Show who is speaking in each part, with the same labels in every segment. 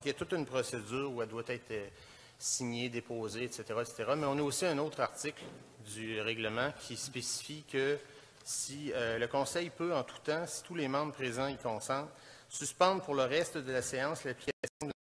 Speaker 1: Il y a toute une procédure où elle doit être signée, déposée, etc., etc. Mais on a aussi un autre article du règlement qui spécifie que si le Conseil peut, en tout temps, si tous les membres présents y consentent, suspendre pour le reste de la séance l'application de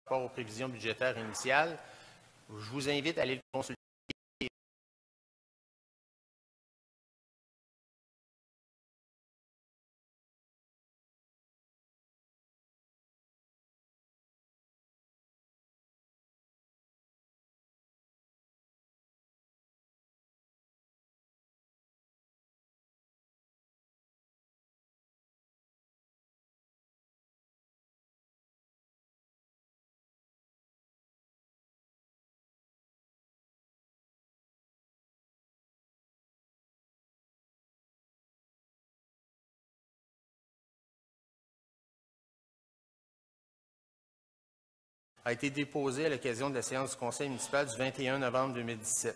Speaker 1: rapport aux prévisions budgétaires initiales. Je vous invite à aller le consulter. A été déposée à l'occasion de la séance du Conseil municipal du 21 novembre 2017.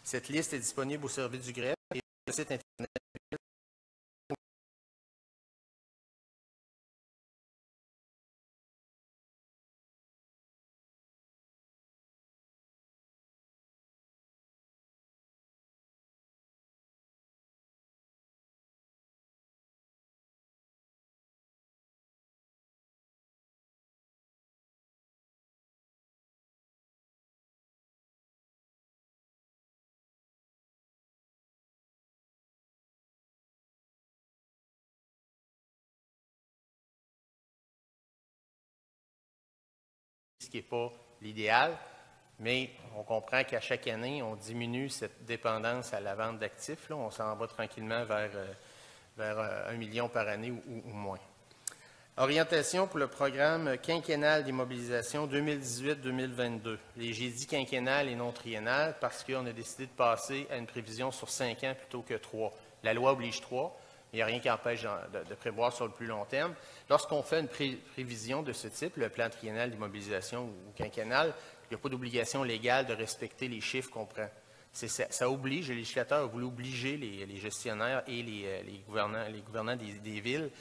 Speaker 1: Cette liste est disponible au service du greffe et sur le site Internet. Ce qui n'est pas l'idéal, mais on comprend qu'à chaque année, on diminue cette dépendance à la vente d'actifs. On s'en va tranquillement vers 1 million par année ou moins. Orientation pour le programme quinquennal d'immobilisation 2018-2022. J'ai dit quinquennal et non triennal parce qu'on a décidé de passer à une prévision sur 5 ans plutôt que 3. La loi oblige 3. Il n'y a rien qui empêche de prévoir sur le plus long terme. Lorsqu'on fait une prévision de ce type, le plan triennal d'immobilisation ou quinquennal, il n'y a pas d'obligation légale de respecter les chiffres qu'on prend. Ça oblige, le législateur a voulu obliger les gestionnaires et les gouvernants des villes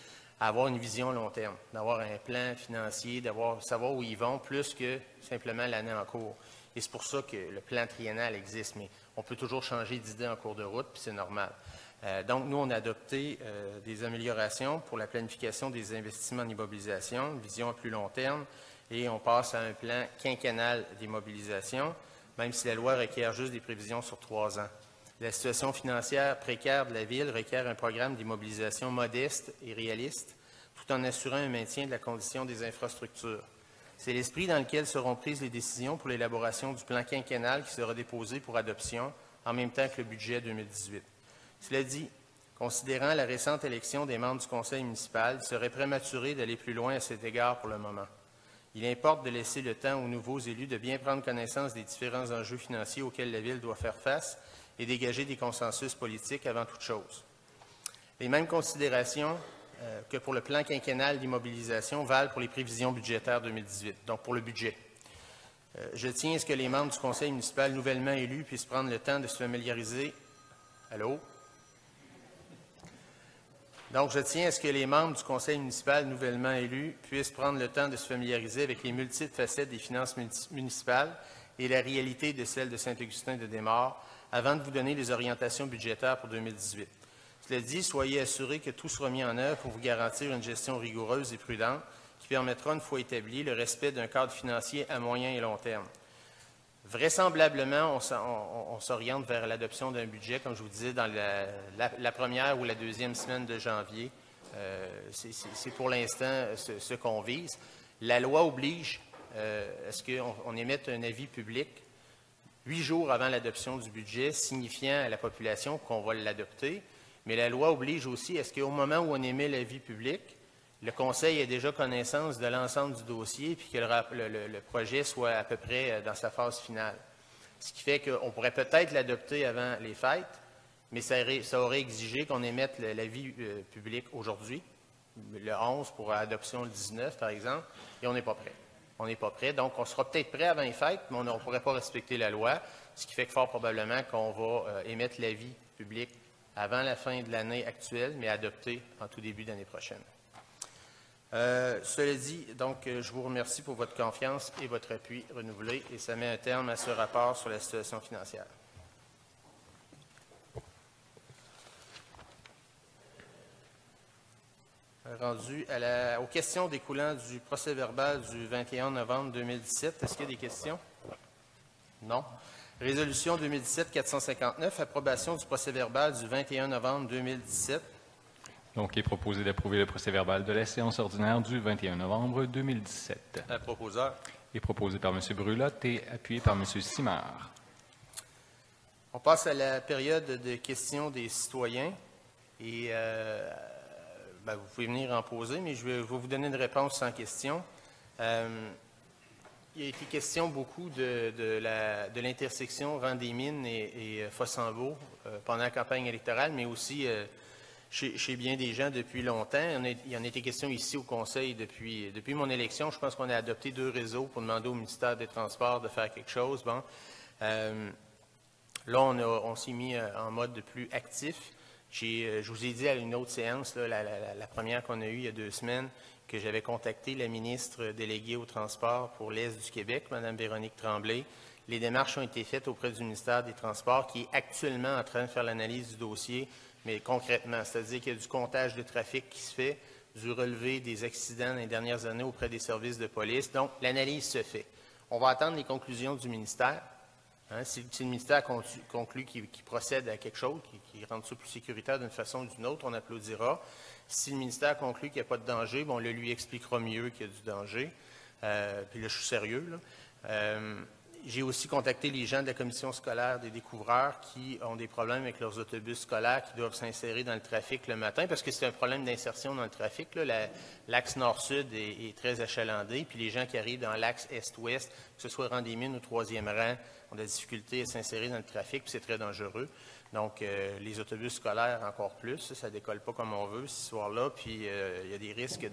Speaker 1: à avoir une vision long terme, d'avoir un plan financier, savoir où ils vont, plus que simplement l'année en cours. Et c'est pour ça que le plan triennal existe, mais on peut toujours changer d'idée en cours de route, puis c'est normal. Donc, nous, on a adopté des améliorations pour la planification des investissements en immobilisation, une vision à plus long terme, et on passe à un plan quinquennal d'immobilisation, même si la loi requiert juste des prévisions sur 3 ans. La situation financière précaire de la Ville requiert un programme d'immobilisation modeste et réaliste, tout en assurant un maintien de la condition des infrastructures. C'est l'esprit dans lequel seront prises les décisions pour l'élaboration du plan quinquennal qui sera déposé pour adoption en même temps que le budget 2018. Cela dit, considérant la récente élection des membres du Conseil municipal, il serait prématuré d'aller plus loin à cet égard pour le moment. Il importe de laisser le temps aux nouveaux élus de bien prendre connaissance des différents enjeux financiers auxquels la Ville doit faire face et dégager des consensus politiques avant toute chose. Les mêmes considérations que pour le plan quinquennal d'immobilisation valent pour les prévisions budgétaires 2018, donc pour le budget. Je tiens à ce que les membres du Conseil municipal nouvellement élus puissent prendre le temps de se familiariser. Allô? Donc, je tiens à ce que les membres du Conseil municipal nouvellement élus puissent prendre le temps de se familiariser avec les multiples facettes des finances municipales et la réalité de celle de Saint-Augustin de Desmaures avant de vous donner les orientations budgétaires pour 2018. Cela dit, soyez assurés que tout sera mis en œuvre pour vous garantir une gestion rigoureuse et prudente qui permettra, une fois établi, le respect d'un cadre financier à moyen et long terme. Vraisemblablement, on s'oriente vers l'adoption d'un budget, comme je vous disais, dans la première ou la deuxième semaine de janvier. C'est pour l'instant ce qu'on vise. La loi oblige à ce qu'on émette un avis public 8 jours avant l'adoption du budget, signifiant à la population qu'on va l'adopter. Mais la loi oblige aussi à ce qu'au moment où on émet l'avis public, le Conseil ait déjà connaissance de l'ensemble du dossier puis que le projet soit à peu près dans sa phase finale. Ce qui fait qu'on pourrait peut-être l'adopter avant les fêtes, mais ça aurait exigé qu'on émette l'avis public aujourd'hui, le 11 pour adoption le 19, par exemple, et on n'est pas prêt. On n'est pas prêt. Donc, on sera peut-être prêt avant les fêtes, mais on ne pourrait pas respecter la loi, ce qui fait que fort probablement qu'on va émettre l'avis public avant la fin de l'année actuelle, mais adopté en tout début d'année prochaine. Cela dit, donc, je vous remercie pour votre confiance et votre appui renouvelé, et ça met un terme à ce rapport sur la situation financière. Rendu aux questions découlant du procès-verbal du 21 novembre 2017. Est-ce qu'il y a des questions? Non. Résolution 2017-459, approbation du procès-verbal du 21 novembre 2017.
Speaker 2: Donc, il est proposé d'approuver le procès-verbal de la séance ordinaire du 21 novembre 2017.
Speaker 1: Proposeur.
Speaker 2: Il est proposé par M. Brulotte et appuyé par M. Simard.
Speaker 1: On passe à la période de questions des citoyens. Et vous pouvez venir en poser, mais je vais vous donner une réponse sans question. Il a été question beaucoup de l'intersection Rang-des-Mines et Fossambeau pendant la campagne électorale, mais aussi chez bien des gens depuis longtemps. Il y en a été question ici au Conseil depuis mon élection. Je pense qu'on a adopté 2 réseaux pour demander au ministère des Transports de faire quelque chose. Bon. Là, on s'est mis en mode plus actif. Je vous ai dit à une autre séance, là, la première qu'on a eue il y a 2 semaines, que j'avais contacté la ministre déléguée au transport pour l'Est du Québec, Mme Véronique Tremblay. Les démarches ont été faites auprès du ministère des Transports, qui est actuellement en train de faire l'analyse du dossier, mais concrètement, c'est-à-dire qu'il y a du comptage de trafic qui se fait, du relevé des accidents dans les dernières années auprès des services de police. Donc, l'analyse se fait. On va attendre les conclusions du ministère. Hein, si le ministère conclut qu'il procède à quelque chose, qu'il rende ça plus sécuritaire d'une façon ou d'une autre, on applaudira. Si le ministère conclut qu'il n'y a pas de danger, bon, on le lui expliquera mieux qu'il y a du danger. Puis là, je suis sérieux. J'ai aussi contacté les gens de la commission scolaire des découvreurs qui ont des problèmes avec leurs autobus scolaires qui doivent s'insérer dans le trafic le matin parce que c'est un problème d'insertion dans le trafic. L'axe nord-sud est très achalandé, puis les gens qui arrivent dans l'axe est-ouest, que ce soit Rang-des-Mines ou 3e rang, ont de la difficulté à s'insérer dans le trafic, puis c'est très dangereux. Donc, les autobus scolaires encore plus, ça ne décolle pas comme on veut ce soir-là, puis il y a des risques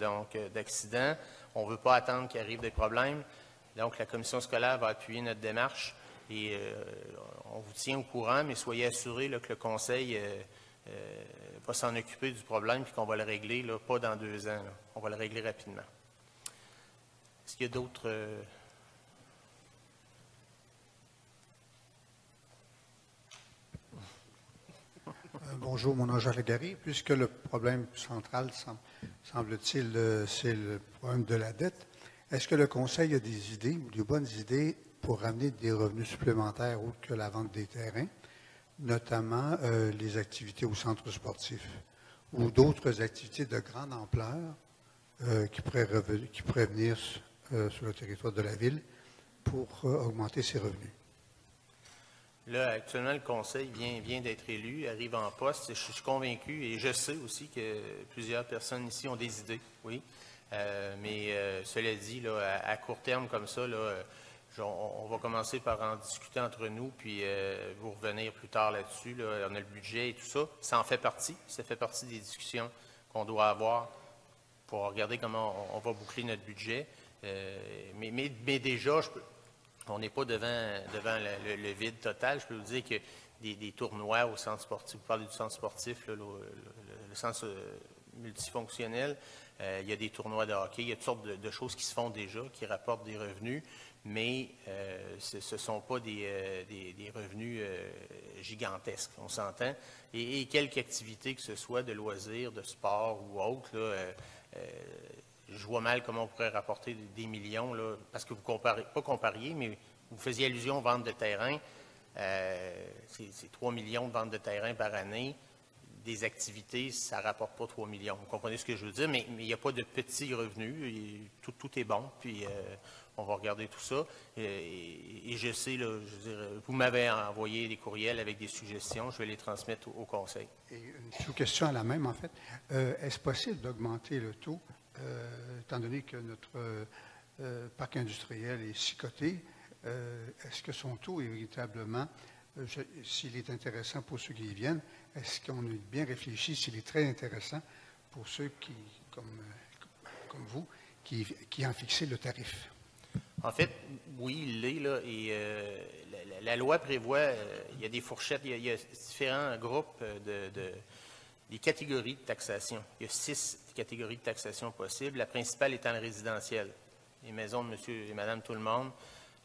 Speaker 1: d'accidents. On ne veut pas attendre qu'il arrive des problèmes. Donc, la commission scolaire va appuyer notre démarche et on vous tient au courant, mais soyez assurés là, que le Conseil va s'en occuper du problème et qu'on va le régler, là, pas dans 2 ans. Là. On va le régler rapidement. Est-ce qu'il y a d'autres...
Speaker 3: Bonjour, mon nom est Jacques Legary. Puisque le problème central, semble-t-il, c'est le problème de la dette, est-ce que le Conseil a des idées ou des bonnes idées pour ramener des revenus supplémentaires autres que la vente des terrains, notamment les activités au centre sportif ou d'autres activités de grande ampleur qui pourraient venir sur le territoire de la ville pour augmenter ses revenus?
Speaker 1: Là, actuellement, le Conseil vient d'être élu, arrive en poste. Je suis convaincu et je sais aussi que plusieurs personnes ici ont des idées, oui. Mais cela dit, là, à court terme comme ça, là, on va commencer par en discuter entre nous, puis vous revenir plus tard là-dessus. Là, on a le budget et tout ça. Ça en fait partie. Ça fait partie des discussions qu'on doit avoir pour regarder comment on va boucler notre budget. Mais déjà, on n'est pas devant le vide total. Je peux vous dire que des tournois au centre sportif, vous parlez du centre sportif, là, le centre multifonctionnel, il y a des tournois de hockey, il y a toutes sortes de choses qui se font déjà, qui rapportent des revenus, mais ce ne sont pas des revenus gigantesques, on s'entend. Et quelque activité que ce soit, de loisirs, de sport ou autre, là, je vois mal comment on pourrait rapporter des millions, là, parce que vous compariez, mais vous faisiez allusion aux ventes de terrain. C'est 3 millions de ventes de terrain par année. des activités, ça ne rapporte pas 3 millions. Vous comprenez ce que je veux dire? Mais il n'y a pas de petits revenus. Tout est bon. Puis on va regarder tout ça. Et je sais, là, je veux dire, vous m'avez envoyé des courriels avec des suggestions. Je vais les transmettre au conseil.
Speaker 3: Et une sous-question à la même, en fait. Est-ce possible d'augmenter le taux, étant donné que notre parc industriel est si coté? Est-ce que son taux est véritablement, s'il est intéressant pour ceux qui y viennent, est-ce qu'on a bien réfléchi s'il est très intéressant pour ceux qui, comme vous, qui ont fixé le tarif?
Speaker 1: En fait, oui, il l'est, là, et la loi prévoit, il y a des fourchettes, il y a différents groupes des catégories de taxation. Il y a 6 catégories de taxation possibles, la principale étant le résidentiel. Les maisons de monsieur et madame tout le monde,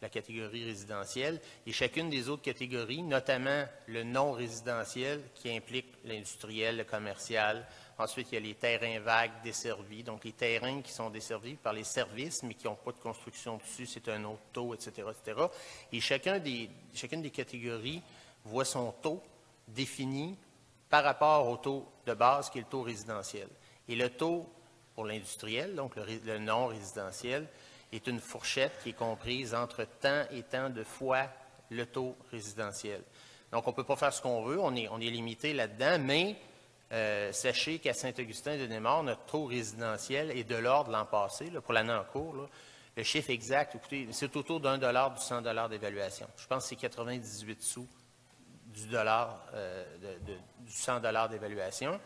Speaker 1: la catégorie résidentielle, et chacune des autres catégories, notamment le non-résidentiel qui implique l'industriel, le commercial. Ensuite, il y a les terrains vagues desservis, donc les terrains qui sont desservis par les services, mais qui n'ont pas de construction dessus, c'est un autre taux, etc., etc. Et chacune des catégories voit son taux défini par rapport au taux de base, qui est le taux résidentiel. Et le taux pour l'industriel, donc le non-résidentiel, est une fourchette qui est comprise entre tant et tant de fois le taux résidentiel. Donc, on ne peut pas faire ce qu'on veut, on est limité là-dedans, mais sachez qu'à Saint-Augustin-de-Némore, notre taux résidentiel est de l'ordre l'an passé, là, pour l'année en cours. Là, le chiffre exact, écoutez, c'est autour d'1 $ du 100 $ d'évaluation. Je pense que c'est 98 sous du dollar, du 100 $ d'évaluation.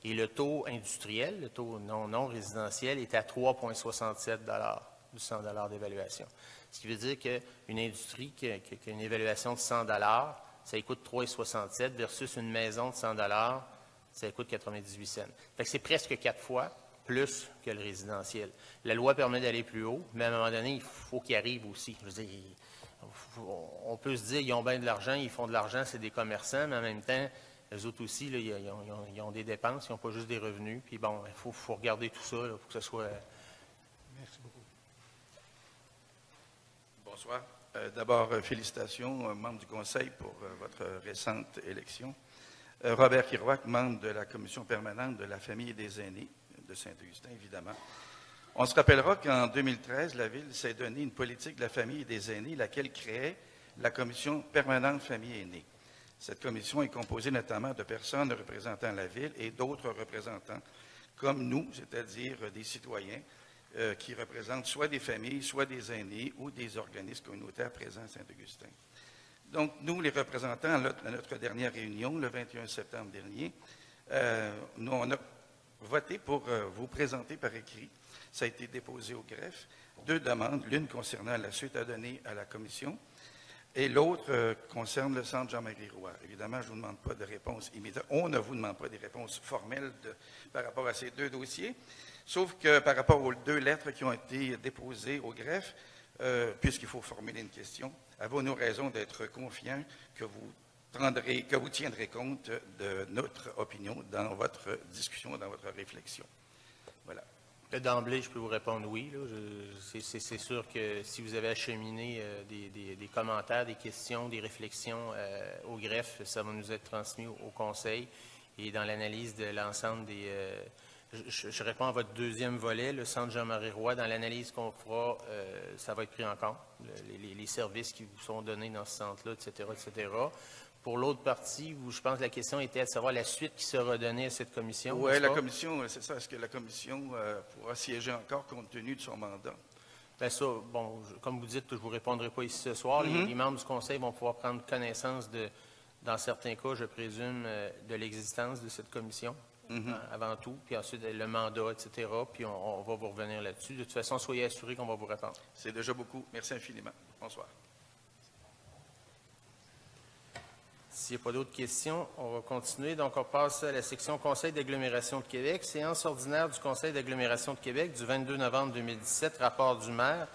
Speaker 1: Et le taux industriel, le taux non résidentiel, est à 3,67 $ du 100 $ d'évaluation. Ce qui veut dire qu'une industrie qui a une évaluation de 100 $, ça coûte 3,67 versus une maison de 100 $, ça coûte 98 cents. Fait que c'est presque 4 fois plus que le résidentiel. La loi permet d'aller plus haut, mais à un moment donné, il faut qu'il arrive aussi. Je veux dire, on peut se dire, ils ont bien de l'argent, ils font de l'argent, c'est des commerçants, mais en même temps, eux autres aussi, là, ils ont des dépenses, ils n'ont pas juste des revenus. Puis bon, il faut regarder tout ça pour que ce soit...
Speaker 3: Merci beaucoup.
Speaker 4: Bonsoir. D'abord, félicitations, membres du Conseil, pour votre récente élection. Robert Kirouac, membre de la Commission permanente de la famille et des aînés de Saint-Augustin, évidemment. On se rappellera qu'en 2013, la Ville s'est donné une politique de la famille et des aînés, laquelle créait la Commission permanente famille et aînés. Cette commission est composée notamment de personnes représentant la Ville et d'autres représentants, comme nous, c'est-à-dire des citoyens, qui représentent soit des familles, soit des aînés ou des organismes communautaires présents à Saint-Augustin. Donc, nous, les représentants, à notre dernière réunion, le 21 septembre dernier, nous, on a voté pour vous présenter par écrit, ça a été déposé au greffe, 2 demandes, l'une concernant la suite à donner à la commission et l'autre concerne le centre Jean-Marie Roy. Évidemment, je ne vous demande pas de réponse immédiate. On ne vous demande pas des réponses formelles par rapport à ces 2 dossiers. Sauf que par rapport aux 2 lettres qui ont été déposées au greffe, puisqu'il faut formuler une question, avons-nous raison d'être confiants que vous tiendrez compte de notre opinion dans votre discussion, dans votre réflexion? Voilà.
Speaker 1: D'emblée, je peux vous répondre oui. C'est sûr que si vous avez acheminé des commentaires, des questions, des réflexions au greffe, ça va nous être transmis au Conseil. Et dans l'analyse de l'ensemble des... Je réponds à votre deuxième volet, le centre Jean-Marie Roy. Dans l'analyse qu'on fera, ça va être pris en compte, les services qui vous sont donnés dans ce centre-là, etc., etc. Pour l'autre partie, je pense que la question était de savoir la suite qui sera donnée à cette commission.
Speaker 4: Oui, la commission, c'est ça. Est-ce que la commission pourra siéger encore compte tenu de son mandat?
Speaker 1: Bien ça, bon, comme vous dites, je ne vous répondrai pas ici ce soir. Les membres du Conseil vont pouvoir prendre connaissance dans certains cas, je présume, de l'existence de cette commission. Avant tout, puis ensuite le mandat, etc., puis on va vous revenir là-dessus. De toute façon, soyez assurés qu'on va vous répondre.
Speaker 4: C'est déjà beaucoup. Merci infiniment. Bonsoir.
Speaker 1: S'il n'y a pas d'autres questions, on va continuer. Donc, on passe à la section Conseil d'agglomération de Québec. Séance ordinaire du Conseil d'agglomération de Québec du 22 novembre 2017, rapport du maire.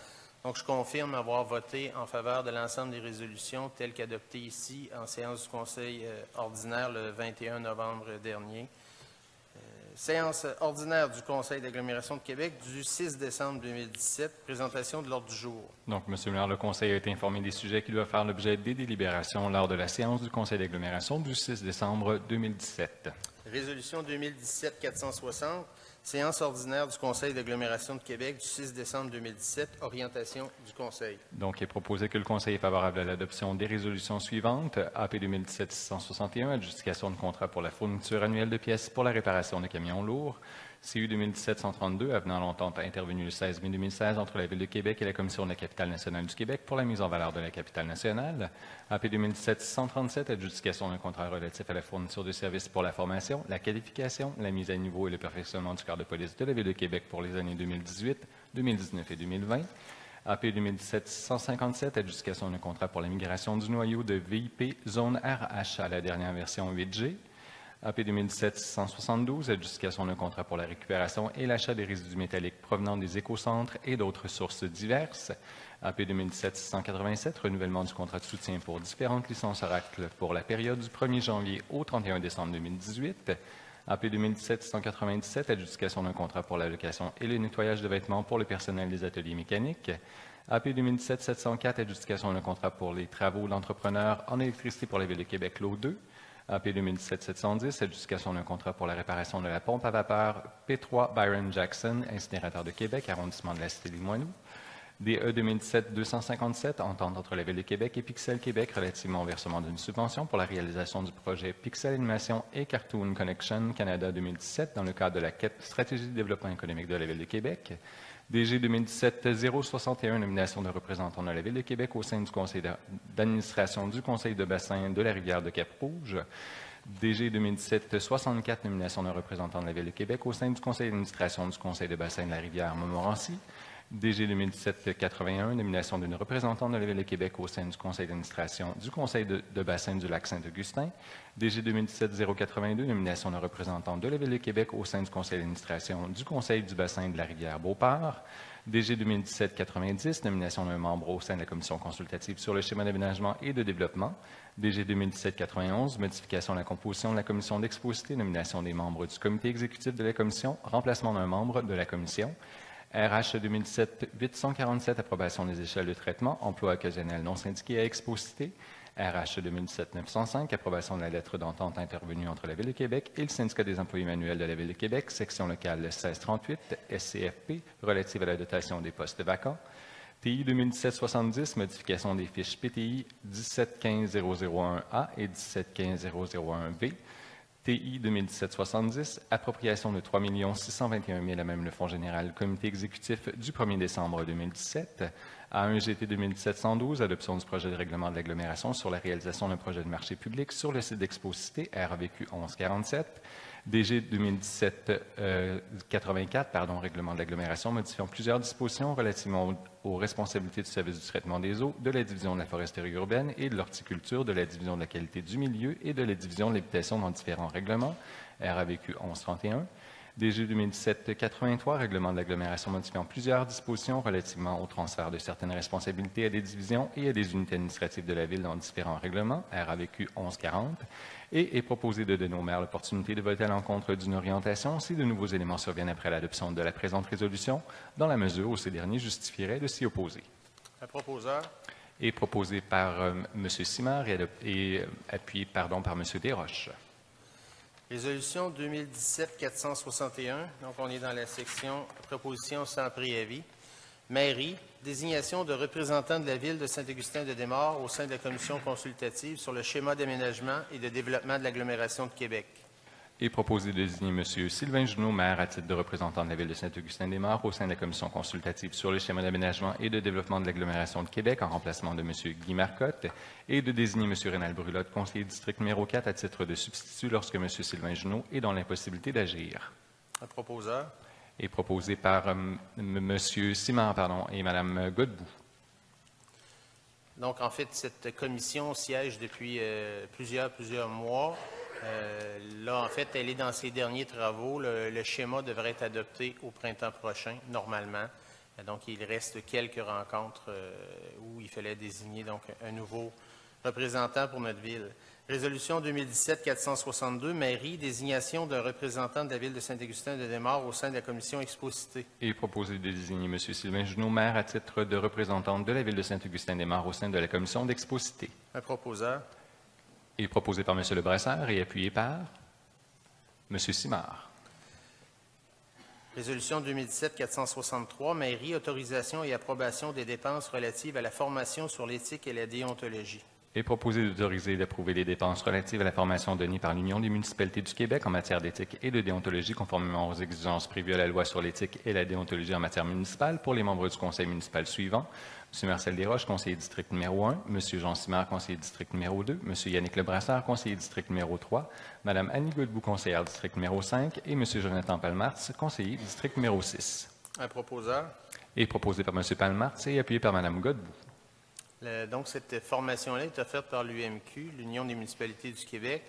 Speaker 1: Donc, je confirme avoir voté en faveur de l'ensemble des résolutions telles qu'adoptées ici en séance du Conseil ordinaire le 21 novembre dernier. Séance ordinaire du Conseil d'agglomération de Québec du 6 décembre 2017. Présentation de l'ordre du jour.
Speaker 2: Donc, M. le maire, le Conseil a été informé des sujets qui doivent faire l'objet des délibérations lors de la séance du Conseil d'agglomération du 6 décembre 2017.
Speaker 1: Résolution 2017-460, séance ordinaire du Conseil d'agglomération de Québec du 6 décembre 2017, orientation du Conseil.
Speaker 2: Donc, il est proposé que le Conseil est favorable à l'adoption des résolutions suivantes. AP 2017-661, adjudication de contrat pour la fourniture annuelle de pièces pour la réparation de camions lourds. CU 2017-132, avenant l'entente intervenue le 16 mai 2016 entre la Ville de Québec et la Commission de la capitale nationale du Québec pour la mise en valeur de la capitale nationale. AP 2017-137, adjudication d'un contrat relatif à la fourniture de services pour la formation, la qualification, la mise à niveau et le perfectionnement du corps de police de la Ville de Québec pour les années 2018, 2019 et 2020. AP 2017-157, adjudication d'un contrat pour la migration du noyau de VIP zone RH à la dernière version 8G. AP 2017-172, adjudication d'un contrat pour la récupération et l'achat des résidus métalliques provenant des écocentres et d'autres sources diverses. AP 2017-187, renouvellement du contrat de soutien pour différentes licences Oracle pour la période du 1er janvier au 31 décembre 2018. AP 2017-197, adjudication d'un contrat pour la location et le nettoyage de vêtements pour le personnel des ateliers mécaniques. AP 2017-704, adjudication d'un contrat pour les travaux d'entrepreneurs en électricité pour la Ville de Québec, lot 2. AP 2017-710, adjudication d'un contrat pour la réparation de la pompe à vapeur P3 Byron Jackson, incinérateur de Québec, arrondissement de la Cité-Limoilou. DE 2017-257, entente entre la Ville de Québec et Pixel Québec relativement au versement d'une subvention pour la réalisation du projet Pixel Animation et Cartoon Connection Canada 2017 dans le cadre de la stratégie de développement économique de la Ville de Québec. DG 2017-061, nomination de représentants de la Ville de Québec au sein du conseil d'administration du conseil de bassin de la rivière de Cap-Rouge. DG 2017-64, nomination d'un représentant de la Ville de Québec au sein du conseil d'administration du conseil de bassin de la rivière Montmorency. DG 2017-81, nomination d'une représentante de la Ville de Québec au sein du conseil d'administration du conseil de bassin du lac Saint-Augustin. DG 2017-082, nomination d'un représentant de la Ville de Québec au sein du conseil d'administration du conseil du bassin de la rivière Beauport. DG 2017-90, nomination d'un membre au sein de la commission consultative sur le schéma d'aménagement et de développement. DG 2017-91, modification de la composition de la commission d'exposité, nomination des membres du comité exécutif de la commission, remplacement d'un membre de la commission. RH 2017-847, approbation des échelles de traitement, emploi occasionnel non syndiqué à exposité. RH 2017-905, approbation de la lettre d'entente intervenue entre la Ville de Québec et le syndicat des employés manuels de la Ville de Québec, section locale 1638, SCFP, relative à la dotation des postes vacants. TI 2017-70, modification des fiches PTI 1715-001A et 1715-001B. TI 2017-70, appropriation de 3 621 000 à même le Fonds général Comité exécutif du 1er décembre 2017. A1 GT 2017-112, adoption du projet de règlement de l'agglomération sur la réalisation d'un projet de marché public sur le site d'Exposité, RAVQ 1147. DG 2017-84, règlement de l'agglomération, modifiant plusieurs dispositions relativement aux responsabilités du service du traitement des eaux, de la division de la foresterie urbaine et de l'horticulture, de la division de la qualité du milieu et de la division de l'habitation dans différents règlements, RAVQ 1131. DG 2017-83, règlement de l'agglomération modifiant plusieurs dispositions relativement au transfert de certaines responsabilités à des divisions et à des unités administratives de la Ville dans différents règlements, RAVQ 1140, et est proposé de donner au maire l'opportunité de voter à l'encontre d'une orientation si de nouveaux éléments surviennent après l'adoption de la présente résolution, dans la mesure où ces derniers justifieraient de s'y opposer.
Speaker 1: Un proposeur.
Speaker 2: Est proposé par M. Simard et appuyé par M. Desroches.
Speaker 1: Résolution 2017-461, donc on est dans la section proposition sans préavis. Mairie, désignation de représentants de la Ville de Saint-Augustin-de-Desmaures au sein de la commission consultative sur le schéma d'aménagement et de développement de l'agglomération de Québec.
Speaker 2: Est proposé de désigner M. Sylvain Junot, maire à titre de représentant de la Ville de Saint-Augustin-des-Maures au sein de la commission consultative sur le schéma d'aménagement et de développement de l'agglomération de Québec en remplacement de M. Guy Marcotte et de désigner M. Rénal Brulotte, conseiller district numéro 4 à titre de substitut lorsque M. Sylvain Junot est dans l'impossibilité d'agir.
Speaker 1: Un proposeur.
Speaker 2: Est proposé par M. Simard et Mme Godbout.
Speaker 1: Donc, en fait, cette commission siège depuis plusieurs mois. Là, en fait, elle est dans ses derniers travaux. Le schéma devrait être adopté au printemps prochain, normalement. Donc, il reste quelques rencontres où il fallait désigner donc un nouveau représentant pour notre ville. Résolution 2017-462, mairie, désignation d'un représentant de la Ville de Saint-Augustin-de-Desmaures au sein de la commission exposité.
Speaker 2: Et proposé de désigner M. Sylvain Junot, maire, à titre de représentant de la Ville de Saint-Augustin-des-Maures au sein de la commission d'exposité.
Speaker 1: Un proposeur.
Speaker 2: Et proposé par M. Le Brasseur et appuyé par M. Simard.
Speaker 1: Résolution 2017-463, Mairie, autorisation et approbation des dépenses relatives à la formation sur l'éthique et la déontologie.
Speaker 2: Est proposé d'autoriser et d'approuver les dépenses relatives à la formation donnée par l'Union des municipalités du Québec en matière d'éthique et de déontologie conformément aux exigences prévues à la loi sur l'éthique et la déontologie en matière municipale pour les membres du conseil municipal suivants. M. Marcel Desroches, conseiller district numéro 1, M. Jean Simard, conseiller district numéro 2, M. Yannick Lebrasseur, conseiller district numéro 3, Mme Annie Godbout, conseillère district numéro 5 et M. Jonathan Palmartz, conseiller district numéro 6.
Speaker 1: Un proposeur.
Speaker 2: Est proposé par M. Palmartz et appuyé par Mme Godbout.
Speaker 1: Donc, cette formation-là est offerte par l'UMQ, l'Union des municipalités du Québec,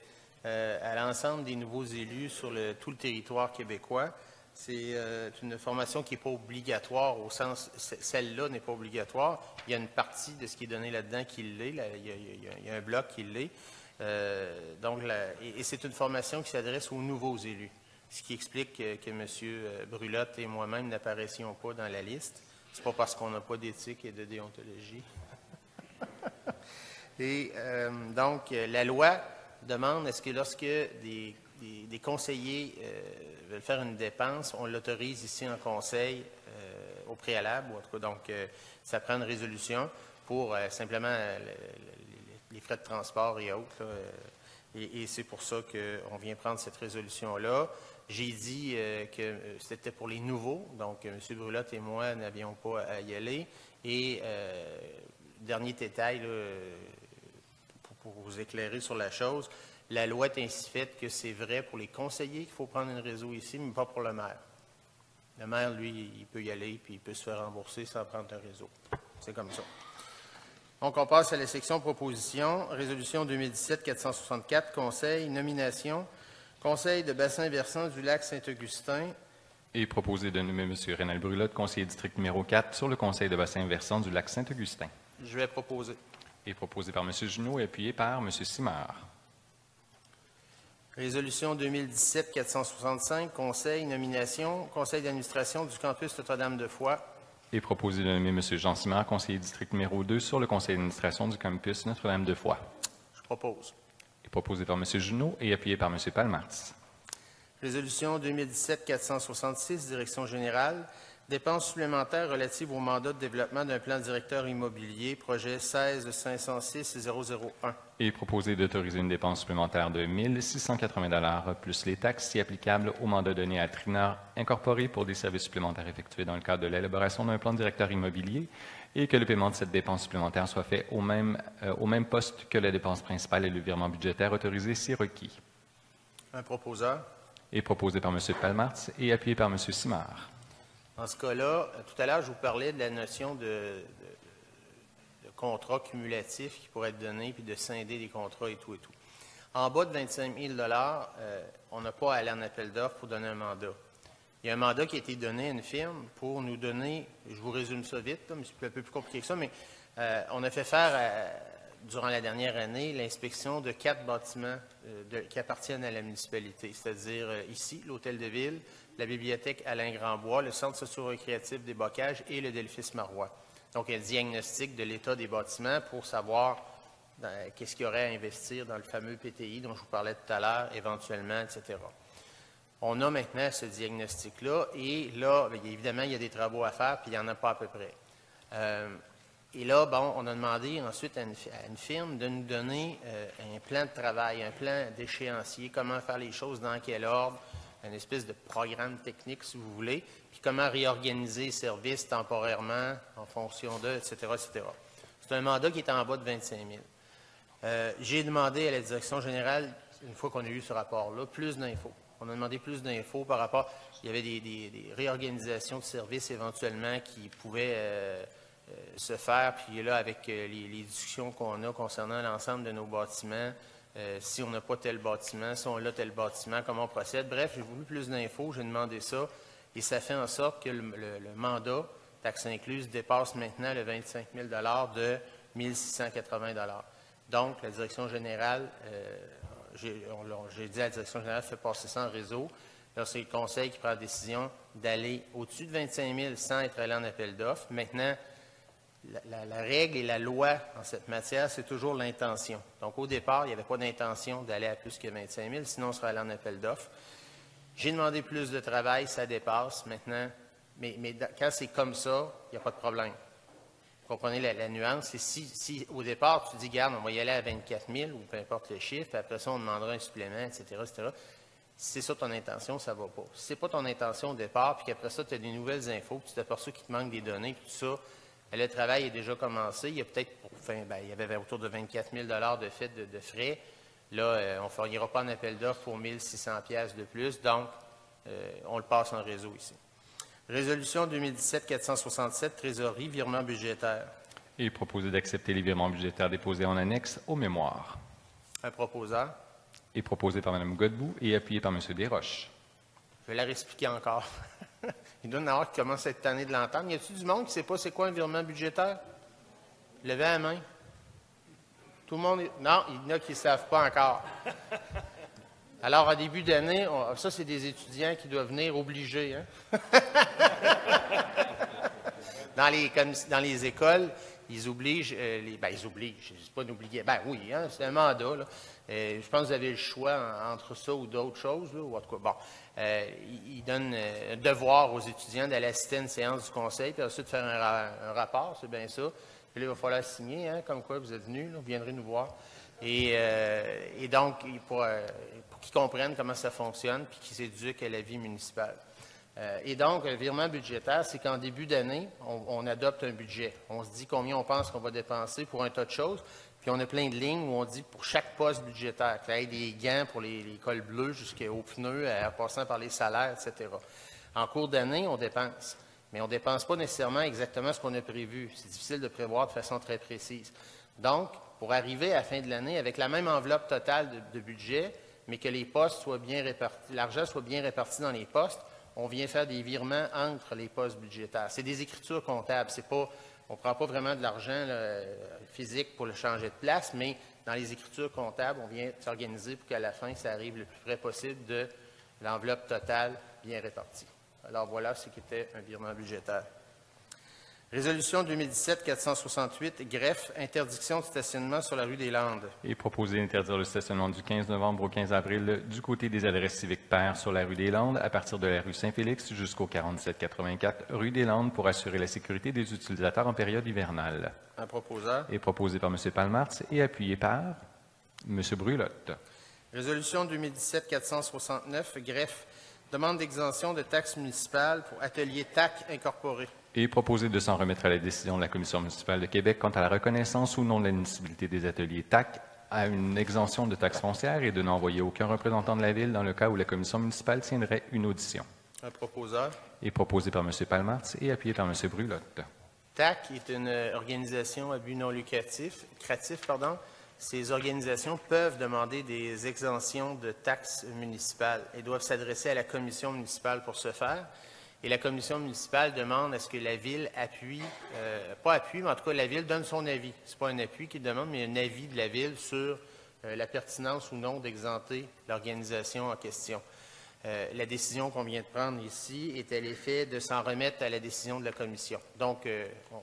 Speaker 1: à l'ensemble des nouveaux élus sur tout le territoire québécois. C'est une formation qui n'est pas obligatoire au sens, celle-là n'est pas obligatoire. Il y a une partie de ce qui est donné là-dedans qui l'est. Il y a un bloc qui l'est. Et c'est une formation qui s'adresse aux nouveaux élus, ce qui explique que M. Brulotte et moi-même n'apparaissions pas dans la liste. C'est pas parce qu'on n'a pas d'éthique et de déontologie. Et donc, la loi demande, est-ce que lorsque des conseillers veulent faire une dépense, on l'autorise ici en conseil au préalable, ou en tout cas, donc, ça prend une résolution pour simplement les frais de transport et autres. Et c'est pour ça qu'on vient prendre cette résolution-là. J'ai dit que c'était pour les nouveaux, donc M. Brulotte et moi n'avions pas à y aller. Et dernier détail, là, pour vous éclairer sur la chose, la loi est ainsi faite que c'est vrai pour les conseillers qu'il faut prendre un réseau ici, mais pas pour le maire. Le maire, lui, il peut y aller puis il peut se faire rembourser sans prendre un réseau. C'est comme ça. Donc, on passe à la section propositions. Résolution 2017-464, Conseil, nomination, Conseil de bassin versant du lac Saint-Augustin.
Speaker 2: Est proposé de nommer M. Rénal Brulotte, conseiller district numéro 4, sur le Conseil de bassin versant du lac Saint-Augustin.
Speaker 1: Je vais proposer.
Speaker 2: Est proposé par M. Junot et appuyé par M. Simard.
Speaker 1: Résolution 2017-465, Conseil, nomination, Conseil d'administration du campus Notre-Dame-de-Foy.
Speaker 2: Est proposé de nommer M. Jean Simard, conseiller district numéro 2, sur le Conseil d'administration du campus Notre-Dame-de-Foy.
Speaker 1: Je propose.
Speaker 2: Est proposé par M. Junot et appuyé par M. Palmartz.
Speaker 1: Résolution 2017-466, Direction générale, dépenses supplémentaires relatives au mandat de développement d'un plan directeur immobilier, projet 16-506-001.
Speaker 2: Est proposé d'autoriser une dépense supplémentaire de 1 680 plus les taxes si applicables au mandat donné à Trina Incorporé pour des services supplémentaires effectués dans le cadre de l'élaboration d'un plan directeur immobilier et que le paiement de cette dépense supplémentaire soit fait au même poste que la dépense principale et le virement budgétaire autorisé si requis.
Speaker 1: Un proposeur.
Speaker 2: Est proposé par M. Palmartz et appuyé par M. Simard.
Speaker 1: Dans ce cas-là, tout à l'heure, je vous parlais de la notion de contrat cumulatif qui pourrait être donné, puis de scinder des contrats et tout et tout. En bas de 25 000 on n'a pas à aller en appel d'offres pour donner un mandat. Il y a un mandat qui a été donné à une firme pour nous donner, je vous résume ça vite, là, mais c'est un peu plus compliqué que ça, mais on a fait faire, durant la dernière année, l'inspection de 4 bâtiments qui appartiennent à la municipalité, c'est-à-dire ici, l'Hôtel de Ville, la bibliothèque Alain Grandbois, le Centre socio-récréatif des Bocages et le Delphis Marois. Donc, un diagnostic de l'état des bâtiments pour savoir qu'est-ce qu'il y aurait à investir dans le fameux PTI dont je vous parlais tout à l'heure, éventuellement, etc. On a maintenant ce diagnostic-là et là, bien, évidemment, il y a des travaux à faire, puis il n'y en a pas à peu près. Et là, bon, on a demandé ensuite à une firme de nous donner un plan de travail, un plan d'échéancier, comment faire les choses, dans quel ordre, une espèce de programme technique, si vous voulez, puis comment réorganiser les services temporairement en fonction d'eux, etc., etc. C'est un mandat qui est en bas de 25 000. J'ai demandé à la direction générale, une fois qu'on a eu ce rapport-là, plus d'infos. On a demandé plus d'infos par rapport... Il y avait des réorganisations de services éventuellement qui pouvaient se faire, puis là, avec les discussions qu'on a concernant l'ensemble de nos bâtiments, si on n'a pas tel bâtiment, si on a tel bâtiment, comment on procède. Bref, j'ai voulu plus d'infos, j'ai demandé ça, et ça fait en sorte que le mandat, taxe incluse, dépasse maintenant le 25 000 de 1 680 $. Donc, la direction générale, j'ai dit à la direction générale, fait passer ça en réseau. Là, c'est le conseil qui prend la décision d'aller au-dessus de 25 000 sans être allé en appel d'offres. Maintenant, la règle et la loi en cette matière, c'est toujours l'intention. Donc, au départ, il n'y avait pas d'intention d'aller à plus que 25 000, sinon on serait allé en appel d'offres. J'ai demandé plus de travail, ça dépasse maintenant, mais quand c'est comme ça, il n'y a pas de problème. Vous comprenez la nuance? Et si au départ, tu dis, garde, on va y aller à 24 000 ou peu importe le chiffre, après ça, on demandera un supplément, etc., etc., si c'est ça ton intention, ça ne va pas. Si ce n'est pas ton intention au départ, puis qu'après ça, tu as des nouvelles infos, puis tu t'aperçois qu'il te manque des données, puis tout ça, le travail est déjà commencé. Il y a peut-être, il y avait autour de 24 000 de fait de frais. Là, on n'ira pas en appel d'offres pour 1 600 $ de plus, donc on le passe en réseau ici. Résolution 2017-467, trésorerie, virement budgétaire.
Speaker 2: Il est proposé d'accepter les virements budgétaires déposés en annexe au mémoire.
Speaker 1: Un proposeur.
Speaker 2: Est proposé par Mme Godbout et appuyé par M. Desroches.
Speaker 1: Je vais la réexpliquer encore. Il doit y en avoir qui commencent cette année de l'entendre. Y a-t-il du monde qui ne sait pas c'est quoi un virement budgétaire? Levez la main. Tout le monde. Non, il y en a qui ne savent pas encore. Alors, en début d'année, ça, c'est des étudiants qui doivent venir obligés. Hein? Dans les écoles, ils obligent, ils obligent, c'est pas d'obliger, oui, hein, c'est un mandat, là. Je pense que vous avez le choix entre ça ou d'autres choses, là, ou en tout cas, bon, ils donnent un devoir aux étudiants d'aller assister à une séance du conseil, puis ensuite faire un rapport, c'est bien ça. Puis là, il va falloir signer, hein, comme quoi vous êtes venus, là, vous viendrez nous voir. Et donc, pour qu'ils comprennent comment ça fonctionne, puis qu'ils s'éduquent à la vie municipale. Et donc, le virement budgétaire, c'est qu'en début d'année, on adopte un budget. On se dit combien on pense qu'on va dépenser pour un tas de choses, puis on a plein de lignes où on dit pour chaque poste budgétaire, qu'il y ait des gants pour les cols bleus jusqu'aux pneus, en passant par les salaires, etc. En cours d'année, on dépense. Mais on ne dépense pas nécessairement exactement ce qu'on a prévu. C'est difficile de prévoir de façon très précise. Donc, pour arriver à la fin de l'année avec la même enveloppe totale de budget, mais que les postes soient bien répartis, l'argent soit bien réparti dans les postes, on vient faire des virements entre les postes budgétaires. C'est des écritures comptables. C'est pas, on ne prend pas vraiment de l'argent physique pour le changer de place, mais dans les écritures comptables, on vient s'organiser pour qu'à la fin, ça arrive le plus près possible de l'enveloppe totale bien répartie. Alors voilà ce qui était un virement budgétaire. Résolution 2017-468, greffe, interdiction de stationnement sur la rue des Landes.
Speaker 2: Il est proposé d'interdire le stationnement du 15 novembre au 15 avril du côté des adresses civiques paires sur la rue des Landes à partir de la rue Saint-Félix jusqu'au 4784 rue des Landes pour assurer la sécurité des utilisateurs en période hivernale.
Speaker 1: Un proposeur.
Speaker 2: Il est proposé par M. Palmartz et appuyé par M. Brulotte.
Speaker 1: Résolution 2017-469, greffe, demande d'exemption de taxes municipales pour atelier TAC incorporé.
Speaker 2: Et proposé de s'en remettre à la décision de la Commission municipale de Québec quant à la reconnaissance ou non de l'admissibilité des ateliers TAC à une exemption de taxes foncières et de n'envoyer aucun représentant de la Ville dans le cas où la Commission municipale tiendrait une audition.
Speaker 1: Un proposeur.
Speaker 2: Et proposé par M. Palmartz et appuyé par M. Brulotte.
Speaker 1: TAC est une organisation à but non lucratif. Ces organisations peuvent demander des exemptions de taxes municipales et doivent s'adresser à la Commission municipale pour ce faire. Et la commission municipale demande à ce que la Ville appuie, pas appuie, mais en tout cas la Ville donne son avis. Ce n'est pas un appui qu'il demande, mais un avis de la Ville sur la pertinence ou non d'exempter l'organisation en question. La décision qu'on vient de prendre ici est à l'effet de s'en remettre à la décision de la commission. Donc,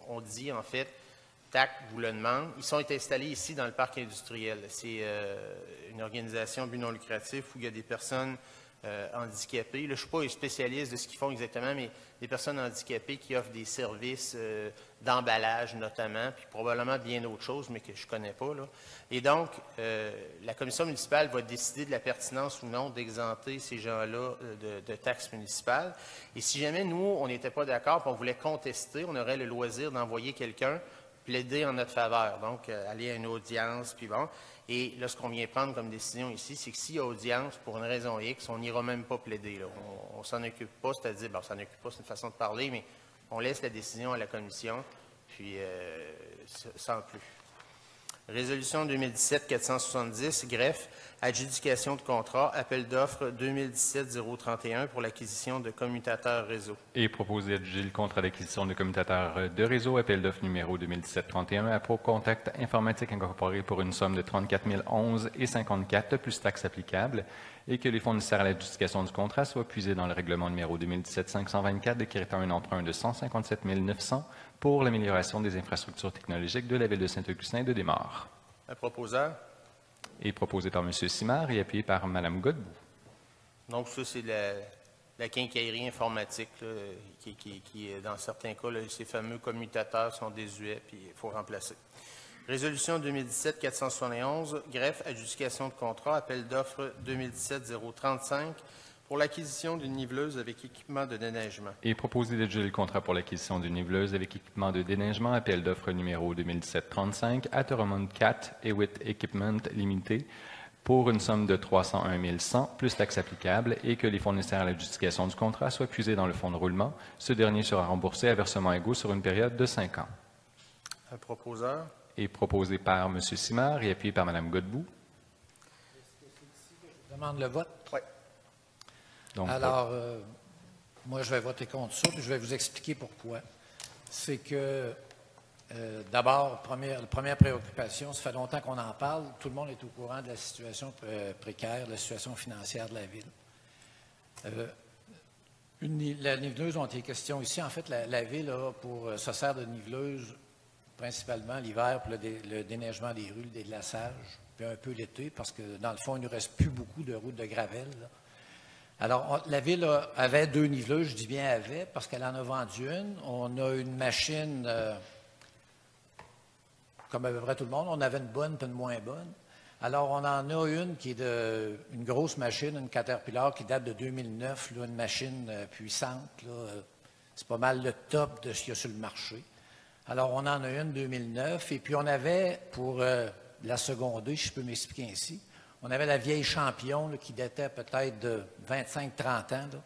Speaker 1: on dit en fait, TAC vous le demande. Ils sont installés ici dans le parc industriel. C'est une organisation à but non lucratif où il y a des personnes handicapés. Là, je ne suis pas un spécialiste de ce qu'ils font exactement, mais des personnes handicapées qui offrent des services d'emballage notamment, puis probablement bien d'autres choses, mais que je ne connais pas. Là. Et donc, la commission municipale va décider de la pertinence ou non d'exempter ces gens-là de taxes municipales. Et si jamais nous, on n'était pas d'accord, puis on voulait contester, on aurait le loisir d'envoyer quelqu'un plaider en notre faveur, donc aller à une audience, puis bon. Et là, ce qu'on vient prendre comme décision ici, c'est que s'il y a audience, pour une raison X, on n'ira même pas plaider. Là. On ne s'en occupe pas, c'est-à-dire, on s'en occupe pas, c'est une façon de parler, mais on laisse la décision à la commission, puis sans plus. Résolution 2017-470, greffe, adjudication de contrat, appel d'offres 2017-031 pour l'acquisition de commutateurs réseau. Et
Speaker 2: proposé d'adjuger le contrat d'acquisition de commutateurs de réseau, appel d'offres numéro 2017-31 à ProContact Informatique Incorporé pour une somme de 34 011,54 plus taxes applicables et que les fonds nécessaires à l'adjudication du contrat soient puisés dans le règlement numéro 2017-524 décrétant un emprunt de 157 900 pour l'amélioration des infrastructures technologiques de la Ville de Saint-Augustin de Desmaures.
Speaker 1: Un proposeur.
Speaker 2: Et proposé par M. Simard et appuyé par Mme Godbout.
Speaker 1: Donc, ça, c'est la quincaillerie informatique, là, qui dans certains cas, là, ces fameux commutateurs sont désuets, puis il faut remplacer. Résolution 2017-471, greffe, adjudication de contrat, appel d'offres 2017-035 pour l'acquisition d'une niveleuse avec équipement de déneigement.
Speaker 2: Et proposer d'adjuger le contrat pour l'acquisition d'une niveleuse avec équipement de déneigement, appel d'offres numéro 2017-35 à Toromont Cat Hewitt Equipment Limited pour une somme de 301 100 plus taxes applicables et que les fonds nécessaires à l'adjudication du contrat soient puisés dans le fonds de roulement. Ce dernier sera remboursé à versement égaux sur une période de 5 ans.
Speaker 1: Un proposeur.
Speaker 2: Et proposé par M. Simard et appuyé par Mme Godbout.
Speaker 5: Je demande le vote.
Speaker 1: Oui.
Speaker 2: Donc,
Speaker 5: Alors, moi, je vais voter contre ça, puis je vais vous expliquer pourquoi. C'est que, d'abord, la première préoccupation, ça fait longtemps qu'on en parle, tout le monde est au courant de la situation précaire, de la situation financière de la ville. La niveleuse ont été question ici. En fait, la ville se sert de niveleuse principalement l'hiver pour le déneigement des rues, le déglaçage, puis un peu l'été, parce que dans le fond, il ne nous reste plus beaucoup de routes de gravelle, là. Alors, la ville avait 2 niveleuses, je dis bien avait, parce qu'elle en a vendu une. On a une machine, comme à peu près tout le monde, on avait une bonne puis une moins bonne. Alors, on en a une qui est une grosse machine, une Caterpillar qui date de 2009, là, une machine puissante. C'est pas mal le top de ce qu'il y a sur le marché. Alors, on en a une 2009, et puis on avait, pour la seconder, si je peux m'expliquer ainsi, on avait la vieille Champion là, qui datait peut-être de 25-30 ans. Là.